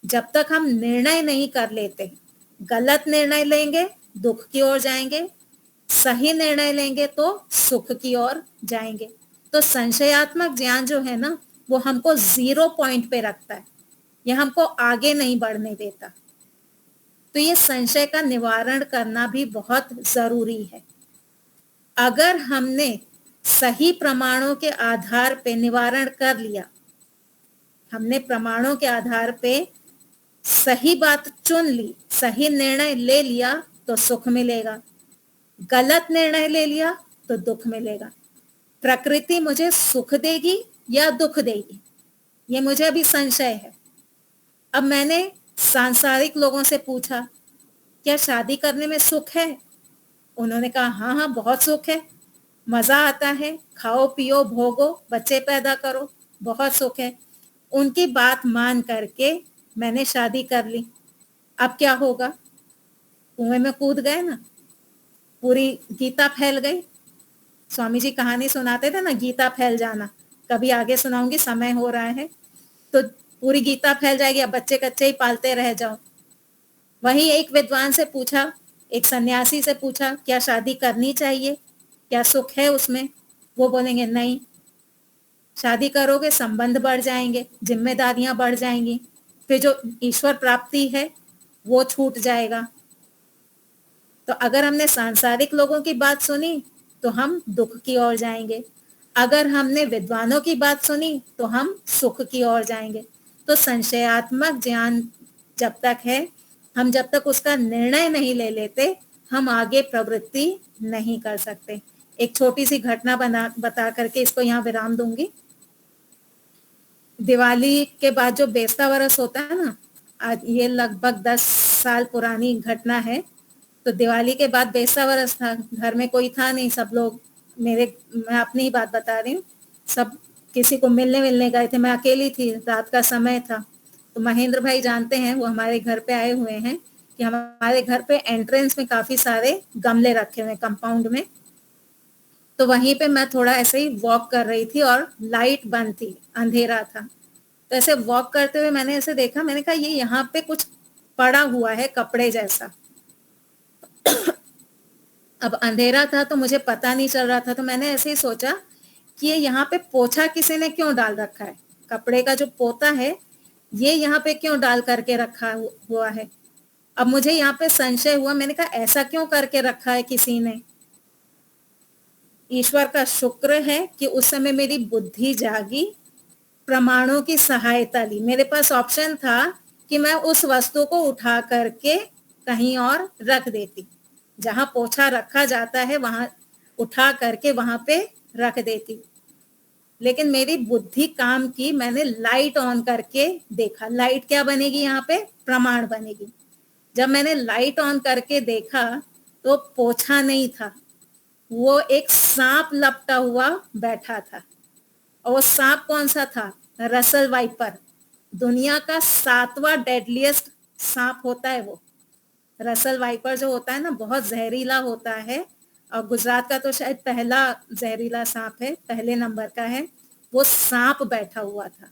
जब तक हम निर्णय नहीं कर लेते। गलत निर्णय लेंगे दुख की ओर जाएंगे, सही निर्णय लेंगे तो सुख की ओर जाएंगे। तो संशयात्मक ज्ञान जो है ना, वो हमको 0 पॉइंट पे रखता है, यह हमको आगे नहीं बढ़ने देता। तो ये संशय का निवारण करना भी बहुत जरूरी है। अगर हमने सही प्रमाणों के आधार पे निवारण कर लिया, हमने प्रमाणों के आधार पे सही बात चुन ली, सही निर्णय ले लिया तो सुख मिलेगा, गलत निर्णय ले लिया तो दुख मिलेगा। प्रकृति मुझे सुख देगी या दुख देगी, ये मुझे अभी संशय है। अब मैंने सांसारिक लोगों से पूछा, क्या शादी करने में सुख है? उन्होंने कहा हाँ हाँ बहुत सुख है, मजा आता है, खाओ पियो भोगो, बच्चे पैदा करो, बहुत सुख है। उनकी बात मान करके मैंने शादी कर ली। अब क्या होगा? कुएं में कूद गए ना, पूरी गीता फैल गई। स्वामी जी कहानी सुनाते थे ना, गीता फैल जाना, कभी आगे सुनाऊंगी, समय हो रहा है। तो पूरी गीता फैल जाएगी, अब बच्चे कच्चे ही पालते रह जाओ। वही एक विद्वान से पूछा, एक सन्यासी से पूछा, क्या शादी करनी चाहिए, क्या सुख है उसमें? वो बोलेंगे नहीं, शादी करोगे संबंध बढ़ जाएंगे, जिम्मेदारियां बढ़ जाएंगी, फिर जो ईश्वर प्राप्ति है वो छूट जाएगा। तो अगर हमने सांसारिक लोगों की बात सुनी तो हम दुख की ओर जाएंगे, अगर हमने विद्वानों की बात सुनी तो हम सुख की ओर जाएंगे। तो संशयात्मक ज्ञान जब तक है, हम जब तक उसका निर्णय नहीं ले लेते, हम आगे प्रवृत्ति नहीं कर सकते। एक छोटी सी घटना बता करके इसको यहाँ विराम दूंगी। दिवाली के बाद जो बेस्ता वरस होता है ना, आज ये लगभग 10 साल पुरानी घटना है। तो दिवाली के बाद बेसावरस था, घर में कोई था नहीं, सब लोग मैं अपनी ही बात बता रही हूँ, सब किसी को मिलने गए थे, मैं अकेली थी, रात का समय था। तो महेंद्र भाई जानते हैं, वो हमारे घर पे आए हुए हैं कि हमारे घर पे एंट्रेंस में काफी सारे गमले रखे हुए कंपाउंड में। तो वहीं पे मैं थोड़ा ऐसे ही वॉक कर रही थी और लाइट बंद थी, अंधेरा था। तो ऐसे वॉक करते हुए मैंने ऐसे देखा, मैंने कहा ये यहाँ पे कुछ पड़ा हुआ है कपड़े जैसा। अब अंधेरा था तो मुझे पता नहीं चल रहा था, तो मैंने ऐसे ही सोचा कि ये यहाँ पे पोछा किसी ने क्यों डाल रखा है, कपड़े का जो पोता है ये यहाँ पे क्यों डाल करके रखा हुआ है। अब मुझे यहाँ पे संशय हुआ, मैंने कहा ऐसा क्यों करके रखा है किसी ने। ईश्वर का शुक्र है कि उस समय मेरी बुद्धि जागी, प्रमाणों की सहायता ली। मेरे पास ऑप्शन था कि मैं उस वस्तु को उठा करके कहीं और रख देती, जहां पोछा रखा जाता है वहां उठा करके वहां पे रख देती। लेकिन मेरी बुद्धि काम की, मैंने लाइट ऑन करके देखा। लाइट क्या बनेगी यहाँ पे, प्रमाण बनेगी। जब मैंने लाइट ऑन करके देखा तो पोछा नहीं था, वो एक सांप लपटा हुआ बैठा था। और वो सांप कौन सा था, रसल वाइपर। दुनिया का 7वां डेडलीस्ट सांप होता है वो। रसल वाइपर जो होता है ना, बहुत जहरीला होता है, और गुजरात का तो शायद पहला जहरीला सांप है, पहले नंबर का है। वो सांप बैठा हुआ था।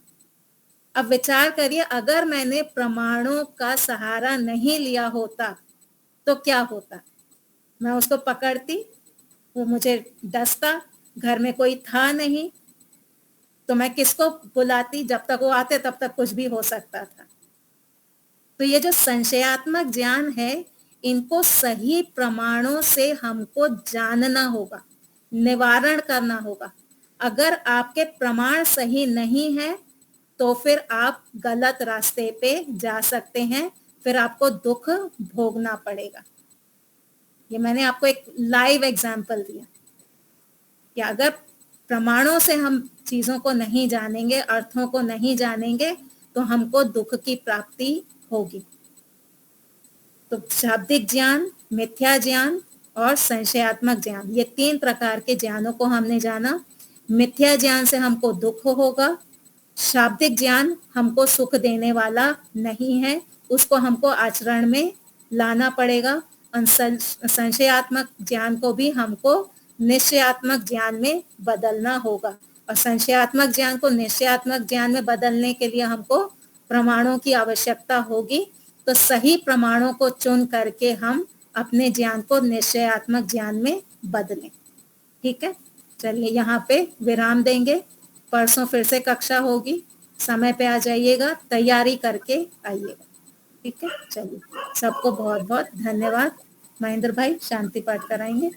अब विचार करिए, अगर मैंने प्रमाणों का सहारा नहीं लिया होता तो क्या होता। मैं उसको पकड़ती, वो मुझे डसता, घर में कोई था नहीं तो मैं किसको बुलाती, जब तक वो आते तब तक कुछ भी हो सकता था। तो ये जो संशयात्मक ज्ञान है, इनको सही प्रमाणों से हमको जानना होगा, निवारण करना होगा। अगर आपके प्रमाण सही नहीं है तो फिर आप गलत रास्ते पे जा सकते हैं, फिर आपको दुख भोगना पड़ेगा। ये मैंने आपको एक लाइव एग्जाम्पल दिया कि अगर प्रमाणों से हम चीजों को नहीं जानेंगे, अर्थों को नहीं जानेंगे, तो हमको दुख की प्राप्ति होगी। तो शाब्दिक ज्ञान, मिथ्या ज्ञान और संशयात्मक ज्ञान, ये 3 प्रकार के ज्ञानों को हमने जाना। मिथ्या ज्ञान से हमको दुख होगा, शाब्दिक ज्ञान हमको सुख देने वाला नहीं है, उसको हमको आचरण में लाना पड़ेगा। और संशयात्मक ज्ञान को भी हमको निश्चयात्मक ज्ञान में बदलना होगा। और संशयात्मक ज्ञान को निश्चयात्मक ज्ञान में बदलने के लिए हमको प्रमाणों की आवश्यकता होगी। तो सही प्रमाणों को चुन करके हम अपने ज्ञान को निश्चयात्मक ज्ञान में बदलें। ठीक है, चलिए यहाँ पे विराम देंगे। परसों फिर से कक्षा होगी, समय पे आ जाइएगा, तैयारी करके आइएगा। ठीक है, चलिए सबको बहुत बहुत धन्यवाद। महेंद्र भाई शांति पाठ कराएंगे।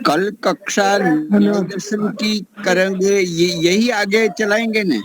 कल कक्षा न्याय दर्शन की करेंगे, यही आगे चलाएंगे ना।